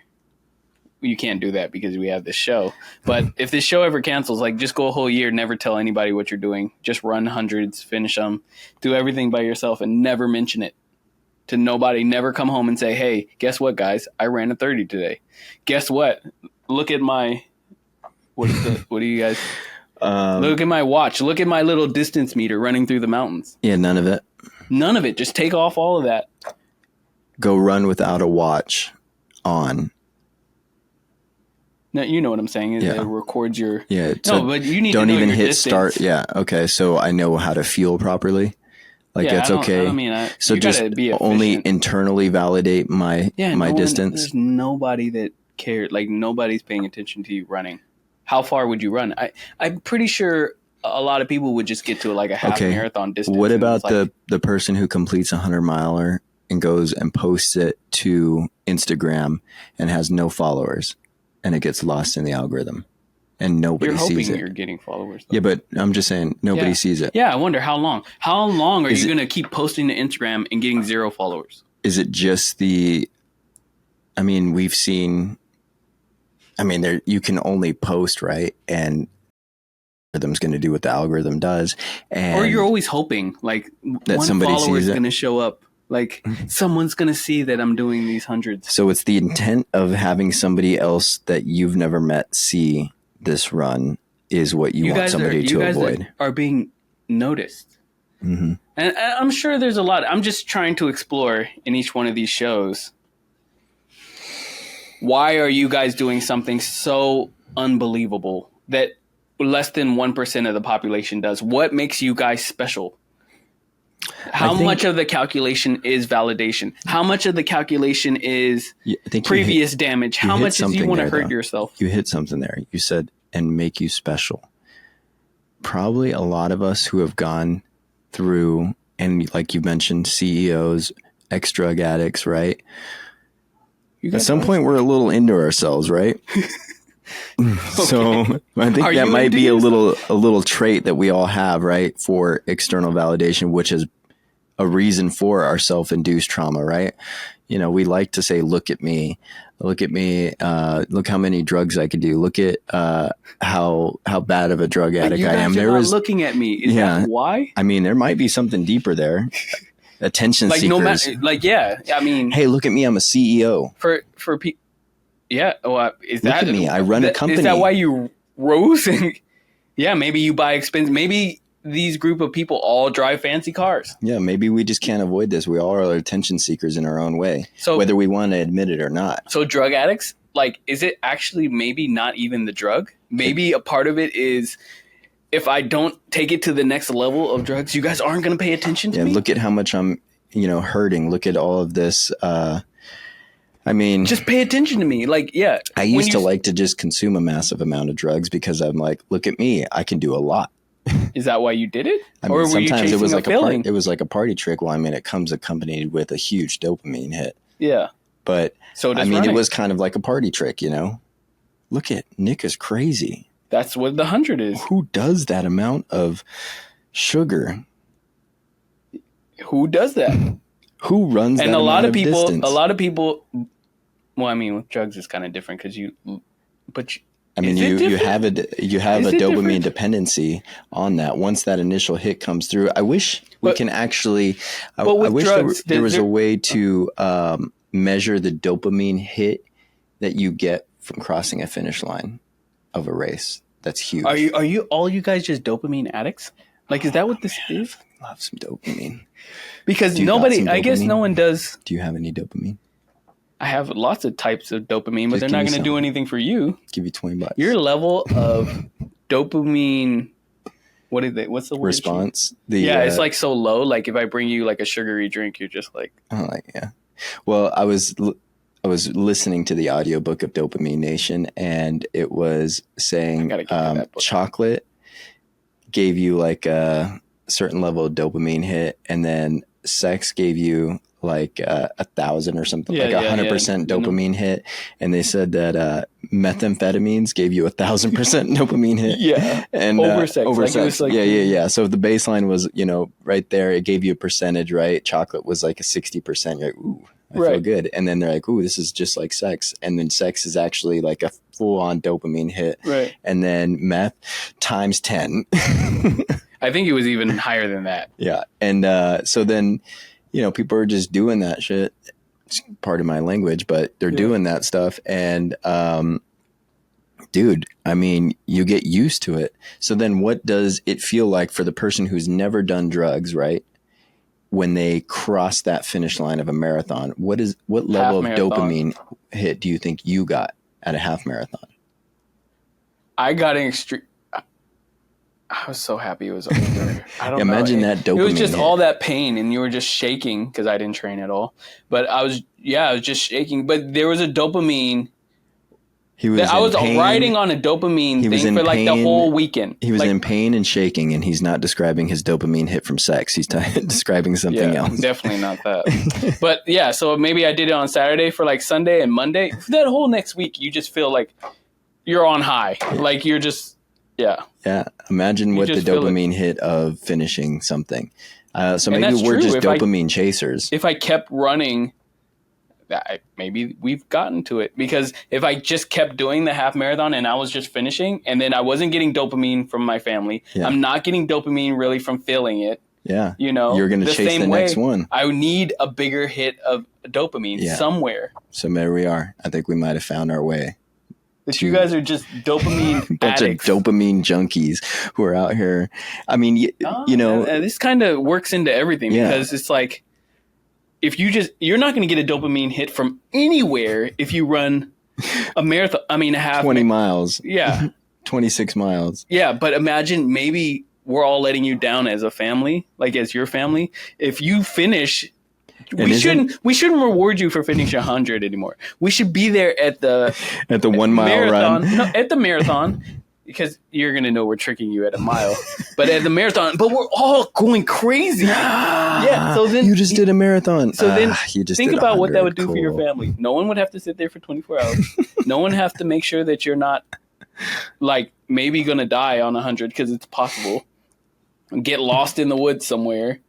Speaker 2: you can't do that because we have this show. But if this show ever cancels, like just go a whole year, never tell anybody what you're doing. Just run hundreds, finish them, do everything by yourself, and never mention it to nobody. Never come home and say, "Hey, guess what, guys? I ran a 30 today. Guess what? Look at my what do you guys? Look at my watch. Look at my little distance meter running through the mountains."
Speaker 1: Yeah, none of it.
Speaker 2: None of it. Just take off all of that.
Speaker 1: Go run without a watch on.
Speaker 2: No, you know what I'm saying.
Speaker 1: Yeah.
Speaker 2: It records your.
Speaker 1: Yeah.
Speaker 2: No, but you need
Speaker 1: don't
Speaker 2: to know
Speaker 1: even
Speaker 2: your
Speaker 1: hit
Speaker 2: distance.
Speaker 1: start. Yeah. Okay. So I know how to fuel properly. Like that's okay. So just only internally validate my distance.
Speaker 2: There's nobody that cares. Like nobody's paying attention to you running. How far would you run? I'm pretty sure a lot of people would just get to like a half marathon distance.
Speaker 1: What about the person who completes a 100-miler and goes and posts it to Instagram and has no followers and it gets lost in the algorithm and nobody sees it?
Speaker 2: You're hoping you're getting followers. Though.
Speaker 1: Yeah, but I'm just saying nobody sees it.
Speaker 2: Yeah, I wonder how long. How long are you going to keep posting to Instagram and getting 0 followers?
Speaker 1: Is it just we've seen... there you can only post, right? And the algorithm's going to do what the algorithm does.
Speaker 2: Or you're always hoping like
Speaker 1: that
Speaker 2: one
Speaker 1: somebody
Speaker 2: follower is
Speaker 1: sees it.
Speaker 2: going to show up. Like someone's going to see that I'm doing these hundreds.
Speaker 1: So it's the intent of having somebody else that you've never met see this run is what you want somebody to avoid.
Speaker 2: You guys are being noticed.
Speaker 1: Mm-hmm.
Speaker 2: And I'm sure there's a lot. I'm just trying to explore in each one of these shows. Why are you guys doing something so unbelievable that less than 1% of the population does? What makes you guys special? How much of the calculation is validation? How much of the calculation is previous damage? How much do you want to hurt yourself?
Speaker 1: You hit something there. You said, and make you special. Probably a lot of us who have gone through, and like you mentioned, CEOs, ex-drug addicts, right? At some point, we're a little into ourselves, right? So I think that might be a little trait that we all have, right? For external validation, which is a reason for our self-induced trauma, right? We like to say, look at me, look how many drugs I could do. Look at how bad of a drug addict I am.
Speaker 2: Looking at me. Is that why?
Speaker 1: There might be something deeper there. Attention seekers.
Speaker 2: No matter,
Speaker 1: hey, look at me. I'm a CEO.
Speaker 2: For people. Yeah. Well,
Speaker 1: look at me. I run a company.
Speaker 2: Is that why you rose? Yeah. Maybe you buy expensive. Maybe these group of people all drive fancy cars.
Speaker 1: Yeah, maybe we just can't avoid this. We all are attention seekers in our own way,
Speaker 2: So
Speaker 1: whether we want to admit it or not.
Speaker 2: So drug addicts, like, is it actually maybe not even the drug? Maybe a part of it is, if I don't take it to the next level of drugs, you guys aren't going to pay attention to me.
Speaker 1: Look at how much I'm, hurting. Look at all of this.
Speaker 2: Just pay attention to me. Like, yeah.
Speaker 1: I used to like to just consume a massive amount of drugs because I'm like, look at me. I can do a lot.
Speaker 2: Is that why you did it?
Speaker 1: Or were sometimes you it was like it was like a party trick. Well, it comes accompanied with a huge dopamine hit.
Speaker 2: Yeah.
Speaker 1: But
Speaker 2: so
Speaker 1: it was kind of like a party trick, Look at Nick is crazy.
Speaker 2: That's what the 100 is.
Speaker 1: Who does that amount of sugar?
Speaker 2: Who does that?
Speaker 1: Who runs that amount of distance?
Speaker 2: And a lot of people, well, with drugs it's kind of different because you have a dopamine dependency on that. Once that initial hit comes through, I wish we can actually, I wish drugs, there was a way to measure the dopamine hit that you get from crossing a finish line of a race. That's huge. Are you all you guys just dopamine addicts? Like, is that what this is?
Speaker 1: I love some dopamine.
Speaker 2: Because nobody, I guess no one does.
Speaker 1: Do you have any dopamine?
Speaker 2: I have lots of types of dopamine, but they're not going to do anything for you.
Speaker 1: Give you $20.
Speaker 2: Your level of dopamine, what's the word?
Speaker 1: Response?
Speaker 2: It's like so low. Like if I bring you like a sugary drink, you're just like...
Speaker 1: Oh, yeah. Well, I was listening to the audiobook of Dopamine Nation, and it was saying chocolate gave you like a certain level of dopamine hit, and then sex gave you like 1,000 or something, 100% dopamine hit. And they said that methamphetamines gave you 1,000% dopamine hit.
Speaker 2: Yeah.
Speaker 1: And over sex. Yeah. So if the baseline was, right there, it gave you a percentage, right? Chocolate was like a 60%. You're like, ooh, I feel good. And then they're like, ooh, this is just like sex. And then sex is actually like a full on dopamine hit.
Speaker 2: Right.
Speaker 1: And then meth times 10.
Speaker 2: I think it was even higher than that.
Speaker 1: Yeah. And so then, people are just doing that shit. It's part of my language, but they're doing that stuff. And, dude, you get used to it. So then what does it feel like for the person who's never done drugs, right? When they cross that finish line of a marathon, what level of dopamine hit do you think you got at a half marathon?
Speaker 2: I got an extreme. I was so happy it was over. I don't
Speaker 1: Imagine that dopamine.
Speaker 2: It was just
Speaker 1: hit.
Speaker 2: all that pain, and you were just shaking because I didn't train at all. But I was just shaking. But there was a dopamine. I was riding on a dopamine thing for like the whole weekend.
Speaker 1: He was in pain and shaking, and he's not describing his dopamine hit from sex. He's describing something else.
Speaker 2: Definitely not that. But yeah, so maybe I did it on Saturday for like Sunday and Monday. For that whole next week, you just feel like you're on high. Like you're just... Yeah.
Speaker 1: Yeah. Imagine what the dopamine hit of finishing something. So maybe we're just dopamine chasers.
Speaker 2: If I kept running, maybe we've gotten to it. Because if I just kept doing the half marathon and I was just finishing, and then I wasn't getting dopamine from my family, I'm not getting dopamine really from feeling it.
Speaker 1: Yeah. You're going to chase the next one.
Speaker 2: I need a bigger hit of dopamine somewhere.
Speaker 1: So there we are. I think we might have found our way.
Speaker 2: That you guys are just dopamine
Speaker 1: bunch
Speaker 2: addicts.
Speaker 1: Of dopamine junkies who are out here.
Speaker 2: This kind of works into everything because it's like if you're not going to get a dopamine hit from anywhere if you run a marathon. A half
Speaker 1: 20 miles.
Speaker 2: Yeah,
Speaker 1: 26 miles.
Speaker 2: Yeah, but imagine maybe we're all letting you down as a family, like as your family. If you finish. We shouldn't reward you for finishing 100 anymore. We should be there at the
Speaker 1: 1 mile run.
Speaker 2: No, at the marathon, because you're gonna know we're tricking you at a mile. But at the marathon, but we're all going crazy. Yeah. So then
Speaker 1: you just did a marathon.
Speaker 2: So then you just think about what that would do for your family. No one would have to sit there for 24 hours. No one have to make sure that you're not like maybe gonna die on 100 because it's possible. Get lost in the woods somewhere.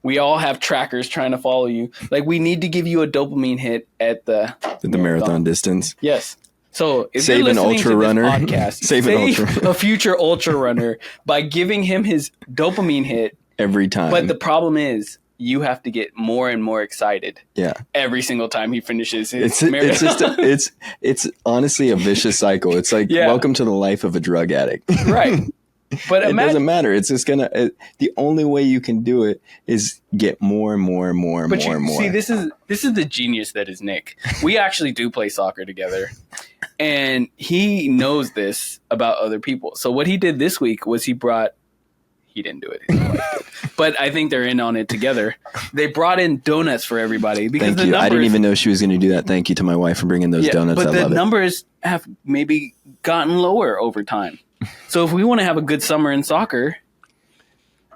Speaker 2: We all have trackers trying to follow you. Like, we need to give you a dopamine hit at the
Speaker 1: marathon distance.
Speaker 2: Yes. So if
Speaker 1: save
Speaker 2: you're
Speaker 1: an
Speaker 2: listening
Speaker 1: ultra
Speaker 2: to
Speaker 1: runner.
Speaker 2: This podcast, save a future ultra runner by giving him his dopamine hit
Speaker 1: every time.
Speaker 2: But the problem is you have to get more and more excited.
Speaker 1: Yeah.
Speaker 2: Every single time he finishes his marathon.
Speaker 1: It's honestly a vicious cycle. It's like welcome to the life of a drug addict.
Speaker 2: Right. But
Speaker 1: It doesn't matter. It's just the only way you can do it is get more and more and more and
Speaker 2: but
Speaker 1: more and more.
Speaker 2: See, this is the genius that is Nick. We actually do play soccer together, and he knows this about other people. So what he did this week was he didn't do it. His wife did. But I think they're in on it together. They brought in donuts for everybody because
Speaker 1: Thank you. I didn't even know she was going to do that. Thank you to my wife for bringing those donuts.
Speaker 2: But
Speaker 1: I love
Speaker 2: the
Speaker 1: it.
Speaker 2: numbers have maybe gotten lower over time. So if we want to have a good summer in soccer,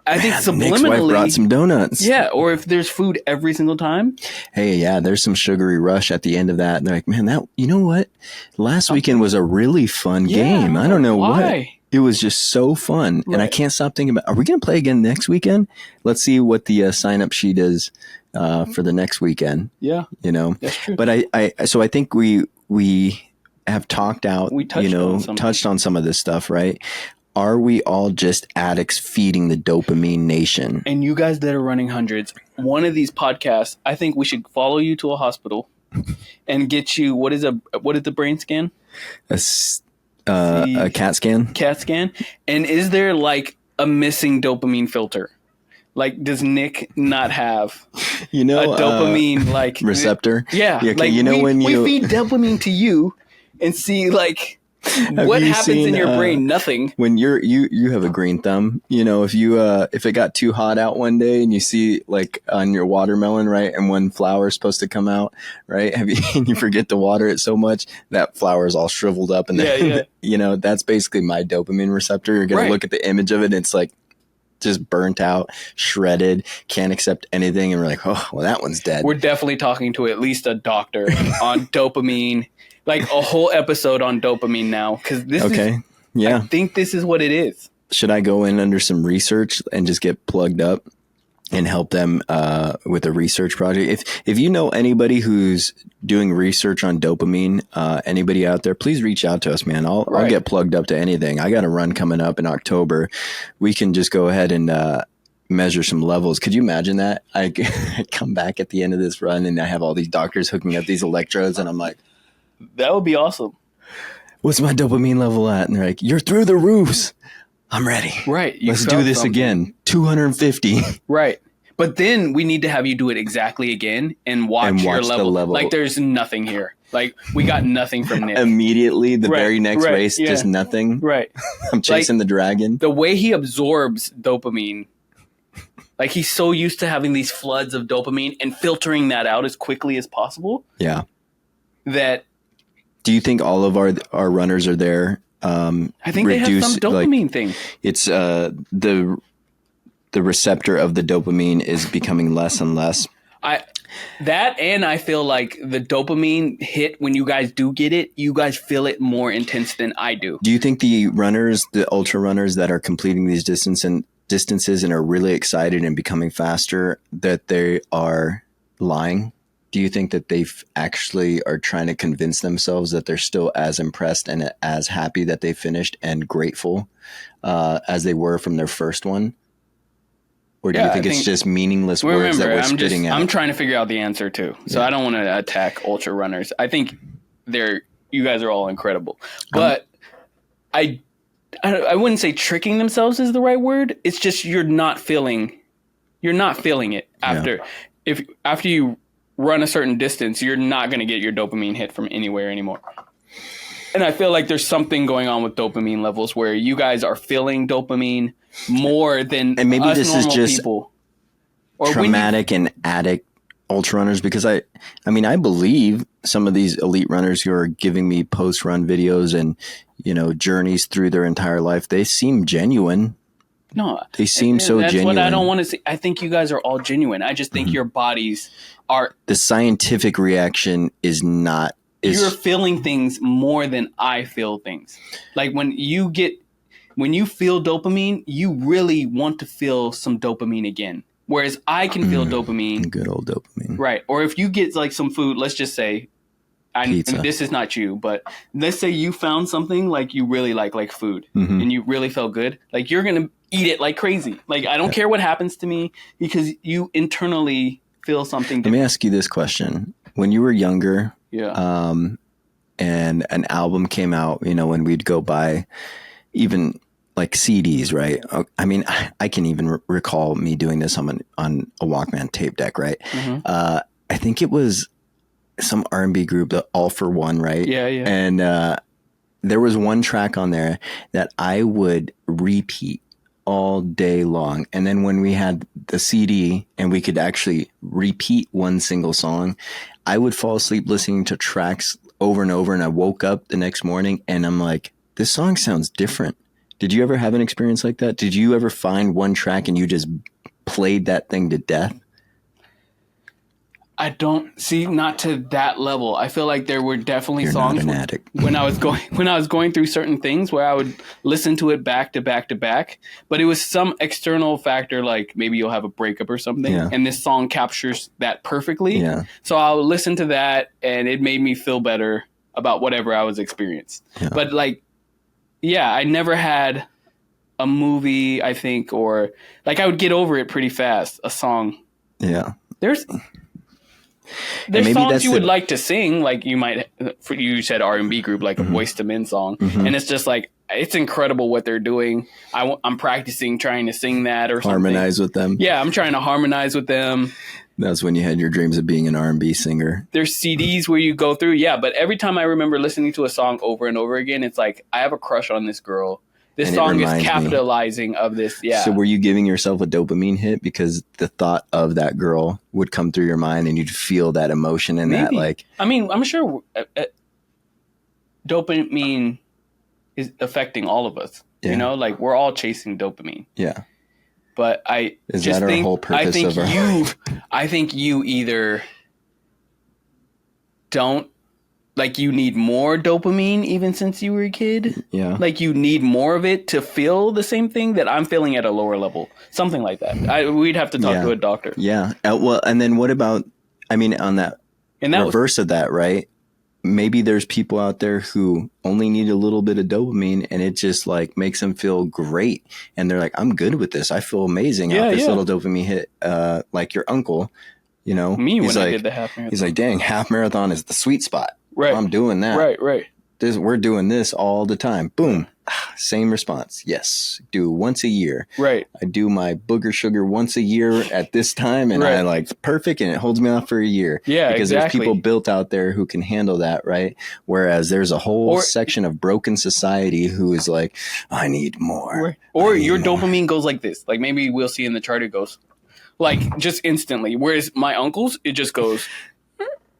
Speaker 2: I think subliminally,
Speaker 1: Nick's wife brought some donuts.
Speaker 2: Yeah, or if there's food every single time.
Speaker 1: Hey, yeah, there's some sugary rush at the end of that. And they're like, man, you know what? Last weekend was a really fun game. I don't know why. It was just so fun. Right. And I can't stop thinking about, are we going to play again next weekend? Let's see what the sign-up sheet is for the next weekend.
Speaker 2: Yeah.
Speaker 1: You know?
Speaker 2: That's true.
Speaker 1: But so I think we have talked out, touched on some of this stuff, right? Are we all just addicts feeding the dopamine nation?
Speaker 2: And you guys that are running hundreds, one of these podcasts, I think we should follow you to a hospital and get you, what is the brain scan?
Speaker 1: A CAT scan?
Speaker 2: CAT scan. And is there like a missing dopamine filter? Like, does Nick not have a dopamine
Speaker 1: receptor?
Speaker 2: Yeah.
Speaker 1: Okay,
Speaker 2: like we feed dopamine to you and see like what happens in your brain? Nothing.
Speaker 1: When you have a green thumb, if it got too hot out one day and you see like on your watermelon, right, and when flower is supposed to come out, right, and you forget to water it so much that flower is all shriveled up, and then that's basically my dopamine receptor. You're gonna look at the image of it, and it's like just burnt out, shredded, can't accept anything, and we're like, oh, well, that one's dead.
Speaker 2: We're definitely talking to at least a doctor on dopamine. Like a whole episode on dopamine now, because I think this is what it is.
Speaker 1: Should I go in under some research and just get plugged up and help them with a research project? If you know anybody who's doing research on dopamine, anybody out there, please reach out to us, man. I'll get plugged up to anything. I got a run coming up in October. We can just go ahead and measure some levels. Could you imagine that? I come back at the end of this run and I have all these doctors hooking up these electrodes, and I'm like,
Speaker 2: that would be awesome.
Speaker 1: What's my dopamine level at? And they're like, you're through the roofs. I'm ready.
Speaker 2: Right.
Speaker 1: Let's do this again. 250.
Speaker 2: Right. But then we need to have you do it exactly again and watch your level. Like there's nothing here. Like we got nothing from Nick.
Speaker 1: Immediately, the very next race, just nothing.
Speaker 2: Right.
Speaker 1: I'm chasing the dragon.
Speaker 2: The way he absorbs dopamine, like he's so used to having these floods of dopamine and filtering that out as quickly as possible.
Speaker 1: Yeah.
Speaker 2: That.
Speaker 1: Do you think all of our runners are there?
Speaker 2: I think they have some dopamine thing.
Speaker 1: It's the receptor of the dopamine is becoming less and less.
Speaker 2: And I feel like the dopamine hit when you guys do get it, you guys feel it more intense than I do.
Speaker 1: Do you think the ultra runners that are completing these distances and are really excited and becoming faster, that they are lying? Do you think that they actually are trying to convince themselves that they're still as impressed and as happy that they finished and grateful as they were from their first one? Or do you think it's just meaningless words that we're spitting out?
Speaker 2: I'm trying to figure out the answer too. So I don't want to attack ultra runners. I think you guys are all incredible. But I wouldn't say tricking themselves is the right word. It's just you're not feeling it after after you run a certain distance, you're not going to get your dopamine hit from anywhere anymore. And I feel like there's something going on with dopamine levels where you guys are feeling dopamine more than
Speaker 1: and maybe
Speaker 2: us
Speaker 1: this is just
Speaker 2: people.
Speaker 1: Traumatic and addict ultra runners, because I believe some of these elite runners who are giving me post-run videos and journeys through their entire life, they seem genuine.
Speaker 2: No,
Speaker 1: they seem so
Speaker 2: that's
Speaker 1: genuine.
Speaker 2: What I don't want to see. I think you guys are all genuine. I just think your bodies are.
Speaker 1: The scientific reaction is not.
Speaker 2: You're feeling things more than I feel things. Like when you feel dopamine, you really want to feel some dopamine again. Whereas I can feel dopamine.
Speaker 1: Good old dopamine.
Speaker 2: Right. Or if you get like some food, let's just say, this is not you, but let's say you found something like you really like food and you really felt good. Like you're going to eat it like crazy. Like I don't care what happens to me because you internally feel something different.
Speaker 1: Let me ask you this question. When you were younger, and an album came out, when we'd go buy even like CDs, right? I mean, I can even recall me doing this on a Walkman tape deck, right?
Speaker 2: Mm-hmm.
Speaker 1: I think it was some R&B group, the All for One, right?
Speaker 2: Yeah, yeah.
Speaker 1: And there was one track on there that I would repeat all day long. And then when we had the CD and we could actually repeat one single song, I would fall asleep listening to tracks over and over. And I woke up the next morning and I'm like, this song sounds different. Did you ever have an experience like that? Did you ever find one track and you just played that thing to death?
Speaker 2: I don't see, not to that level. I feel like there were definitely
Speaker 1: You're
Speaker 2: songs
Speaker 1: not an addict.
Speaker 2: when I was going through certain things where I would listen to it back to back to back, but it was some external factor, like maybe you'll have a breakup or something, and this song captures that perfectly.
Speaker 1: Yeah.
Speaker 2: So I'll listen to that, and it made me feel better about whatever I was experiencing.
Speaker 1: Yeah.
Speaker 2: But like, yeah, I never had a movie, I think, or like I would get over it pretty fast. A song.
Speaker 1: Yeah.
Speaker 2: There's songs you would like to sing, like you said R&B group, like a Boyz II Men song, and it's just like, it's incredible what they're doing. I'm practicing trying to sing that or something.
Speaker 1: Harmonize with them.
Speaker 2: Yeah, I'm trying to harmonize with them.
Speaker 1: That's when you had your dreams of being an R&B singer.
Speaker 2: There's CDs where you go through, but every time I remember listening to a song over and over again, it's like, I have a crush on this girl. This song is capitalizing of this. Yeah.
Speaker 1: So were you giving yourself a dopamine hit because the thought of that girl would come through your mind and you'd feel that emotion and that, like,
Speaker 2: I mean, I'm sure dopamine is affecting all of us.
Speaker 1: Yeah.
Speaker 2: You know, like we're all chasing dopamine.
Speaker 1: Yeah.
Speaker 2: But I think you either don't, like, you need more dopamine even since you were a kid.
Speaker 1: Yeah.
Speaker 2: Like you need more of it to feel the same thing that I'm feeling at a lower level. Something like that. We'd have to talk to a doctor.
Speaker 1: Yeah. Well, and then what about, I mean, on that, reverse of that, right? Maybe there's people out there who only need a little bit of dopamine and it just like makes them feel great. And they're like, I'm good with this. I feel amazing off this little dopamine hit. Like your uncle, you know,
Speaker 2: me when I did the half marathon.
Speaker 1: He's like, dang, half marathon is the sweet spot.
Speaker 2: Right.
Speaker 1: I'm doing that.
Speaker 2: Right.
Speaker 1: We're doing this all the time. Boom. Same response. Yes. Do once a year.
Speaker 2: Right.
Speaker 1: I do my booger sugar once a year at this time and I like perfect and it holds me off for a year.
Speaker 2: Yeah,
Speaker 1: because
Speaker 2: exactly.
Speaker 1: There's people built out there who can handle that, right? Whereas there's a whole section of broken society who is like, I need more.
Speaker 2: Right. Or your dopamine goes like this. Like maybe we'll see in the chart it goes like just instantly. Whereas my uncle's, it just goes,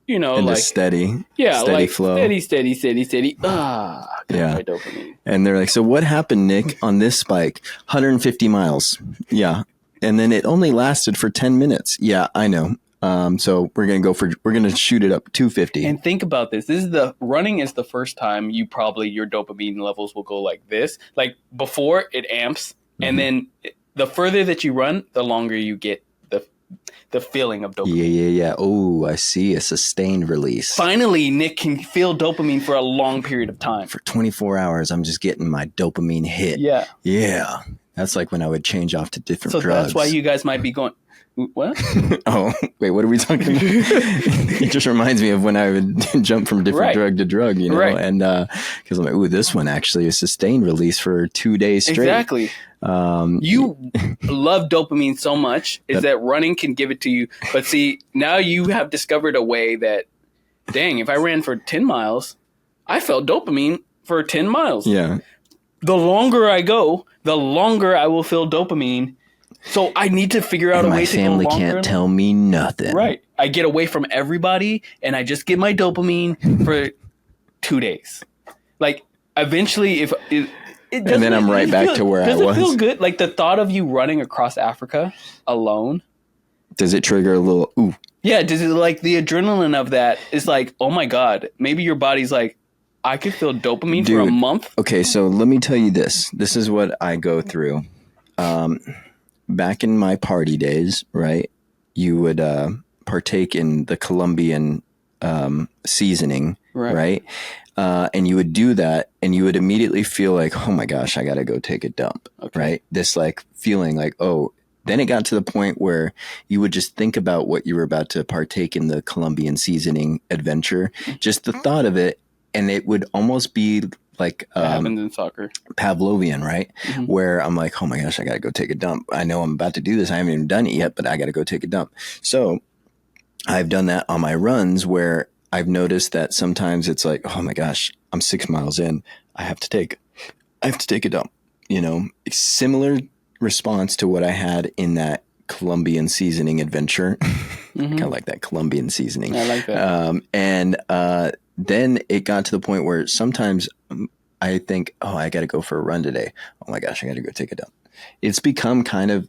Speaker 2: you know,
Speaker 1: and
Speaker 2: like
Speaker 1: steady flow.
Speaker 2: Steady. My dopamine.
Speaker 1: And they're like, so what happened, Nick, on this spike? 150 miles. Yeah. And then it only lasted for 10 minutes. Yeah, I know. So we're going to shoot it up 250.
Speaker 2: And think about this. Running is the first time your dopamine levels will go like this. Like before it amps. And then the further that you run, the longer you get the feeling of dopamine.
Speaker 1: Yeah. Oh, I see. A sustained release.
Speaker 2: Finally, Nick can feel dopamine for a long period of time.
Speaker 1: For 24 hours, I'm just getting my dopamine hit.
Speaker 2: Yeah.
Speaker 1: Yeah. That's like when I would change off to different drugs. So
Speaker 2: that's why you guys might be going, what?
Speaker 1: Oh, wait, what are we talking about? It just reminds me of when I would jump from different drug to drug, you know? Right. And because I'm like, ooh, this one actually is sustained release for 2 days straight.
Speaker 2: Exactly. You love dopamine so much is that running can give it to you. But see, now you have discovered a way that, dang, if I ran for 10 miles, I felt dopamine for 10 miles.
Speaker 1: Yeah.
Speaker 2: The longer I go, the longer I will feel dopamine. So I need to figure out a way to go longer.
Speaker 1: My family can't tell me nothing.
Speaker 2: Right. I get away from everybody and I just get my dopamine for 2 days. Like eventually and
Speaker 1: then I'm right back to where I was.
Speaker 2: Does it feel good? Like the thought of you running across Africa alone?
Speaker 1: Does it trigger a little ooh?
Speaker 2: Yeah, does it, like the adrenaline of that is like, oh my God, maybe your body's like, I could feel dopamine for a month.
Speaker 1: Okay, so let me tell you this. This is what I go through. Back in my party days, right, you would partake in the Colombian seasoning, right? And you would do that and you would immediately feel like, oh my gosh, I got to go take a dump, right? This like feeling like, oh, then it got to the point where you would just think about what you were about to partake in the Colombian seasoning adventure, just the thought of it. And it would almost be like
Speaker 2: That happens in soccer.
Speaker 1: Pavlovian, right?
Speaker 2: Mhm.
Speaker 1: Where I'm like, oh my gosh, I got to go take a dump. I know I'm about to do this. I haven't even done it yet, but I got to go take a dump. So I've done that on my runs where I've noticed that sometimes it's like, oh my gosh, I'm 6 miles in. I have to take a dump. You know, similar response to what I had in that Colombian seasoning adventure. I kind of like that Colombian seasoning.
Speaker 2: I like that.
Speaker 1: And then it got to the point where sometimes I think, oh, I got to go for a run today. Oh my gosh, I got to go take a dump. It's become kind of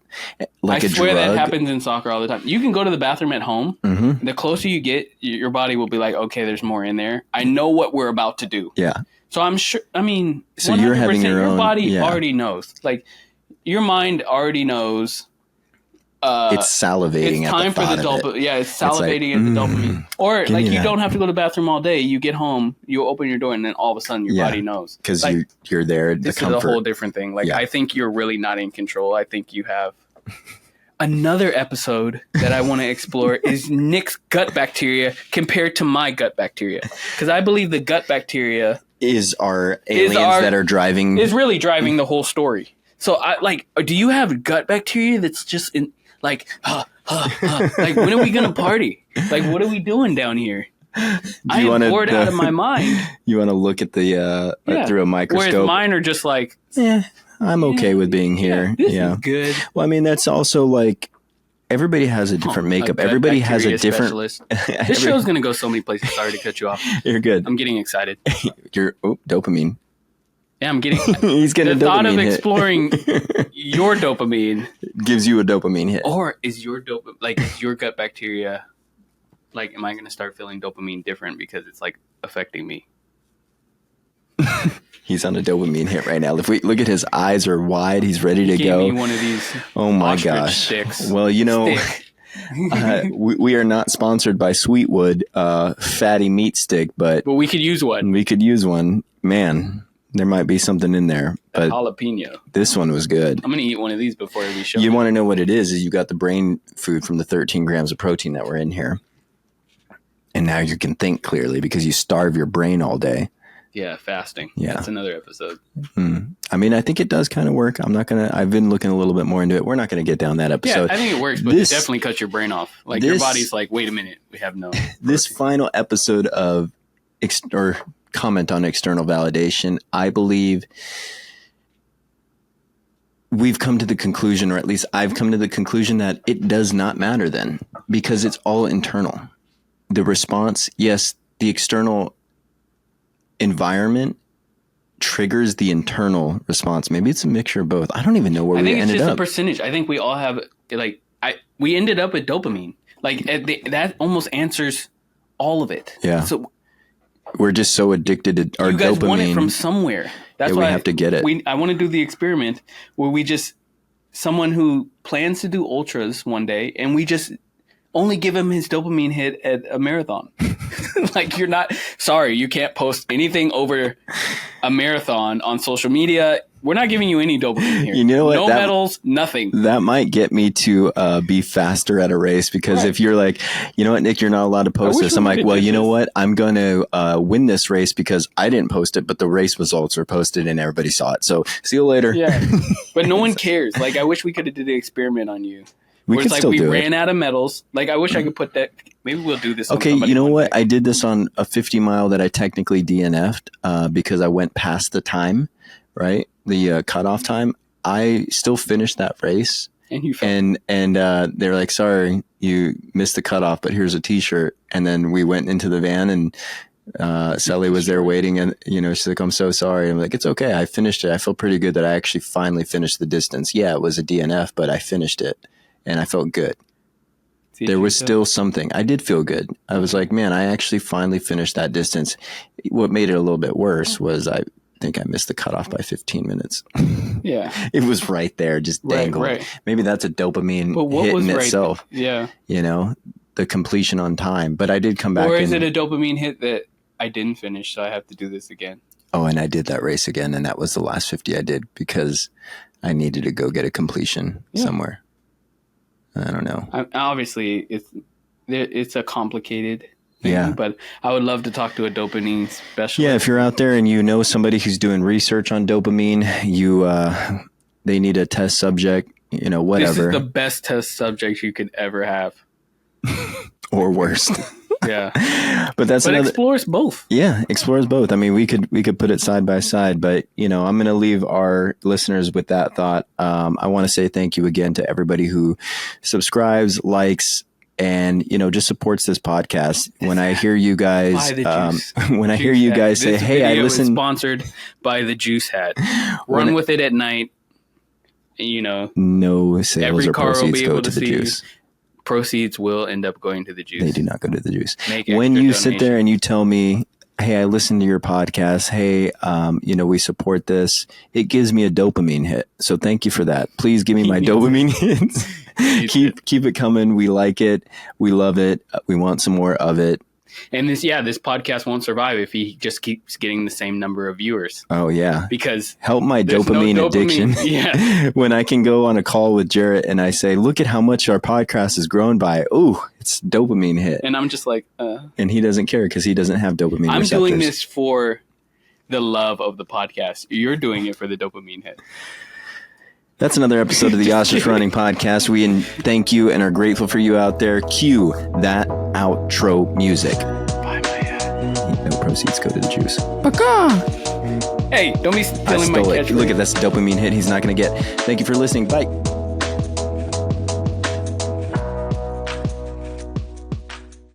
Speaker 1: like
Speaker 2: I
Speaker 1: a
Speaker 2: swear
Speaker 1: drug.
Speaker 2: that happens in soccer all the time. You can go to the bathroom at home.
Speaker 1: Mm-hmm.
Speaker 2: The closer you get, your body will be like, okay, there's more in there. I know what we're about to do.
Speaker 1: Yeah.
Speaker 2: So I'm sure, I mean,
Speaker 1: so you're having your own,
Speaker 2: body already knows. Like, your mind already knows.
Speaker 1: It's salivating.
Speaker 2: It's time
Speaker 1: at the
Speaker 2: for the dopamine. Yeah, it's salivating at the dopamine. Or like you don't have to go to the bathroom all day. You get home, you open your door, and then all of a sudden your body knows
Speaker 1: because
Speaker 2: like,
Speaker 1: you're there.
Speaker 2: This
Speaker 1: comfort.
Speaker 2: is a whole different thing. Like I think you're really not in control. I think you have. Another episode that I want to explore is Nick's gut bacteria compared to my gut bacteria, because I believe the gut bacteria
Speaker 1: is our aliens that are driving.
Speaker 2: Is really driving the whole story. So do you have gut bacteria that's just in like, like when are we gonna party? Like what are we doing down here? I am bored out of my mind.
Speaker 1: You want to look at the through a microscope?
Speaker 2: Whereas mine are just like,
Speaker 1: I'm okay with being here.
Speaker 2: This is good.
Speaker 1: Well, I mean, that's also like everybody has a different makeup. Everybody has a different.
Speaker 2: This show's gonna go so many places. Sorry to cut you off.
Speaker 1: You're good.
Speaker 2: I'm getting excited.
Speaker 1: Dopamine.
Speaker 2: Yeah, I'm getting.
Speaker 1: He's getting
Speaker 2: the
Speaker 1: a dopamine
Speaker 2: thought of
Speaker 1: hit.
Speaker 2: Exploring your dopamine
Speaker 1: gives you a dopamine hit.
Speaker 2: Or is your is your gut bacteria? Like, am I going to start feeling dopamine different because it's like affecting me?
Speaker 1: He's on a dopamine hit right now. If we look at his eyes are wide, he's ready to go.
Speaker 2: Gave me one of these.
Speaker 1: Oh my gosh!
Speaker 2: Sticks.
Speaker 1: Well, you know, we are not sponsored by Sweetwood fatty meat stick, but
Speaker 2: we could use one.
Speaker 1: We could use one, man. There might be something in there, but
Speaker 2: jalapeno.
Speaker 1: This one was good.
Speaker 2: I'm gonna eat one of these before we show.
Speaker 1: You want to know what it is? Is you got the brain food from the 13 grams of protein that were in here, and now you can think clearly because you starve your brain all day.
Speaker 2: Yeah, fasting.
Speaker 1: Yeah,
Speaker 2: that's another episode.
Speaker 1: I mean, I think it does kind of work. I've been looking a little bit more into it. We're not gonna get down that episode.
Speaker 2: Yeah, I think it works, but it definitely cuts your brain off. Like your body's like, wait a minute, we have no.
Speaker 1: This final episode of comment on external validation, I believe we've come to the conclusion, or at least I've come to the conclusion, that it does not matter then, because it's all internal. The response, yes, the external environment triggers the internal response. Maybe it's a mixture of both. I don't even know where we ended up. I think it's just a
Speaker 2: percentage. I think we all have, we ended up with dopamine. Like, that almost answers all of it.
Speaker 1: Yeah.
Speaker 2: So
Speaker 1: we're just so addicted to our dopamine. You guys want it
Speaker 2: from somewhere. That's why
Speaker 1: we have to get it.
Speaker 2: I want to do the experiment where someone who plans to do ultras one day, and we just only give him his dopamine hit at a marathon. Like, you can't post anything over a marathon on social media. We're not giving you any dopamine here.
Speaker 1: You know what?
Speaker 2: No medals, nothing.
Speaker 1: That might get me to be faster at a race, because if you're like, you know what, Nick, you're not allowed to post this. I'm like, well, you know what? I'm going to win this race because I didn't post it, but the race results were posted and everybody saw it. So see you later.
Speaker 2: Yeah, but no one cares. Like, I wish we could have did the experiment on you.
Speaker 1: We could still do it.
Speaker 2: We ran out of medals. Like, I wish I could put that. Maybe we'll do this.
Speaker 1: Okay, you know what? I did this on a 50 mile that I technically DNF'd because I went past the time, right? The cutoff time. I still finished that race. And they're like, sorry, you missed the cutoff, but here's a t-shirt. And then we went into the van, and Sally was there waiting, and she's like, I'm so sorry. I'm like, it's okay. I finished it. I feel pretty good that I actually finally finished the distance. Yeah, it was a DNF, but I finished it. And I felt good. There was still something. I did feel good. I was like, man, I actually finally finished that distance. What made it a little bit worse was I think I missed the cutoff by 15 minutes.
Speaker 2: Yeah.
Speaker 1: It was right there, just dangled. Right. Maybe that's a dopamine hit in itself.
Speaker 2: Yeah.
Speaker 1: The completion on time. But I did come back.
Speaker 2: Or is it a dopamine hit that I didn't finish, so I have to do this again?
Speaker 1: Oh, and I did that race again, and that was the last 50 I did because I needed to go get a completion somewhere. I don't know.
Speaker 2: Obviously, it's a complicated thing,
Speaker 1: Yeah.
Speaker 2: but I would love to talk to a dopamine specialist.
Speaker 1: Yeah, if you're out there and you know somebody who's doing research on dopamine, they need a test subject, whatever.
Speaker 2: This is the best test subject you could ever have.
Speaker 1: Or worse.
Speaker 2: Yeah.
Speaker 1: But
Speaker 2: explores both.
Speaker 1: Yeah, explores both. I mean, we could put it side by side, but I'm going to leave our listeners with that thought. I want to say thank you again to everybody who subscribes, likes, and just supports this podcast. When I hear you guys, hear you guys say, "Hey, I listen."
Speaker 2: Sponsored by the Juice Hat. Run with it at night.
Speaker 1: No sales
Speaker 2: every
Speaker 1: or
Speaker 2: car
Speaker 1: proceeds
Speaker 2: will be
Speaker 1: go
Speaker 2: able
Speaker 1: to the juice.
Speaker 2: Proceeds will end up going to the juice.
Speaker 1: They do not go to the juice. When you sit there and you tell me, "Hey, I listened to your podcast. Hey, we support this," it gives me a dopamine hit. So thank you for that. Please give me my dopamine hits. Keep it coming. We like it. We love it. We want some more of it.
Speaker 2: And this podcast won't survive if he just keeps getting the same number of viewers.
Speaker 1: Oh, yeah.
Speaker 2: Because
Speaker 1: help my dopamine addiction.
Speaker 2: Yeah.
Speaker 1: When I can go on a call with Jarett and I say, "Look at how much our podcast has grown by." Oh, it's dopamine hit.
Speaker 2: And I'm just like,
Speaker 1: And he doesn't care because he doesn't have dopamine
Speaker 2: I'm
Speaker 1: receptors.
Speaker 2: doing this for the love of the podcast. You're doing it for the dopamine hit.
Speaker 1: That's another episode of the Ostrich Running Podcast. We thank you and are grateful for you out there. Cue that outro music.
Speaker 2: Buy my hat.
Speaker 1: No proceeds go to the juice.
Speaker 2: Hey, don't be stealing my catchphrase.
Speaker 1: Look at this dopamine hit he's not going to get. Thank you for listening. Bye.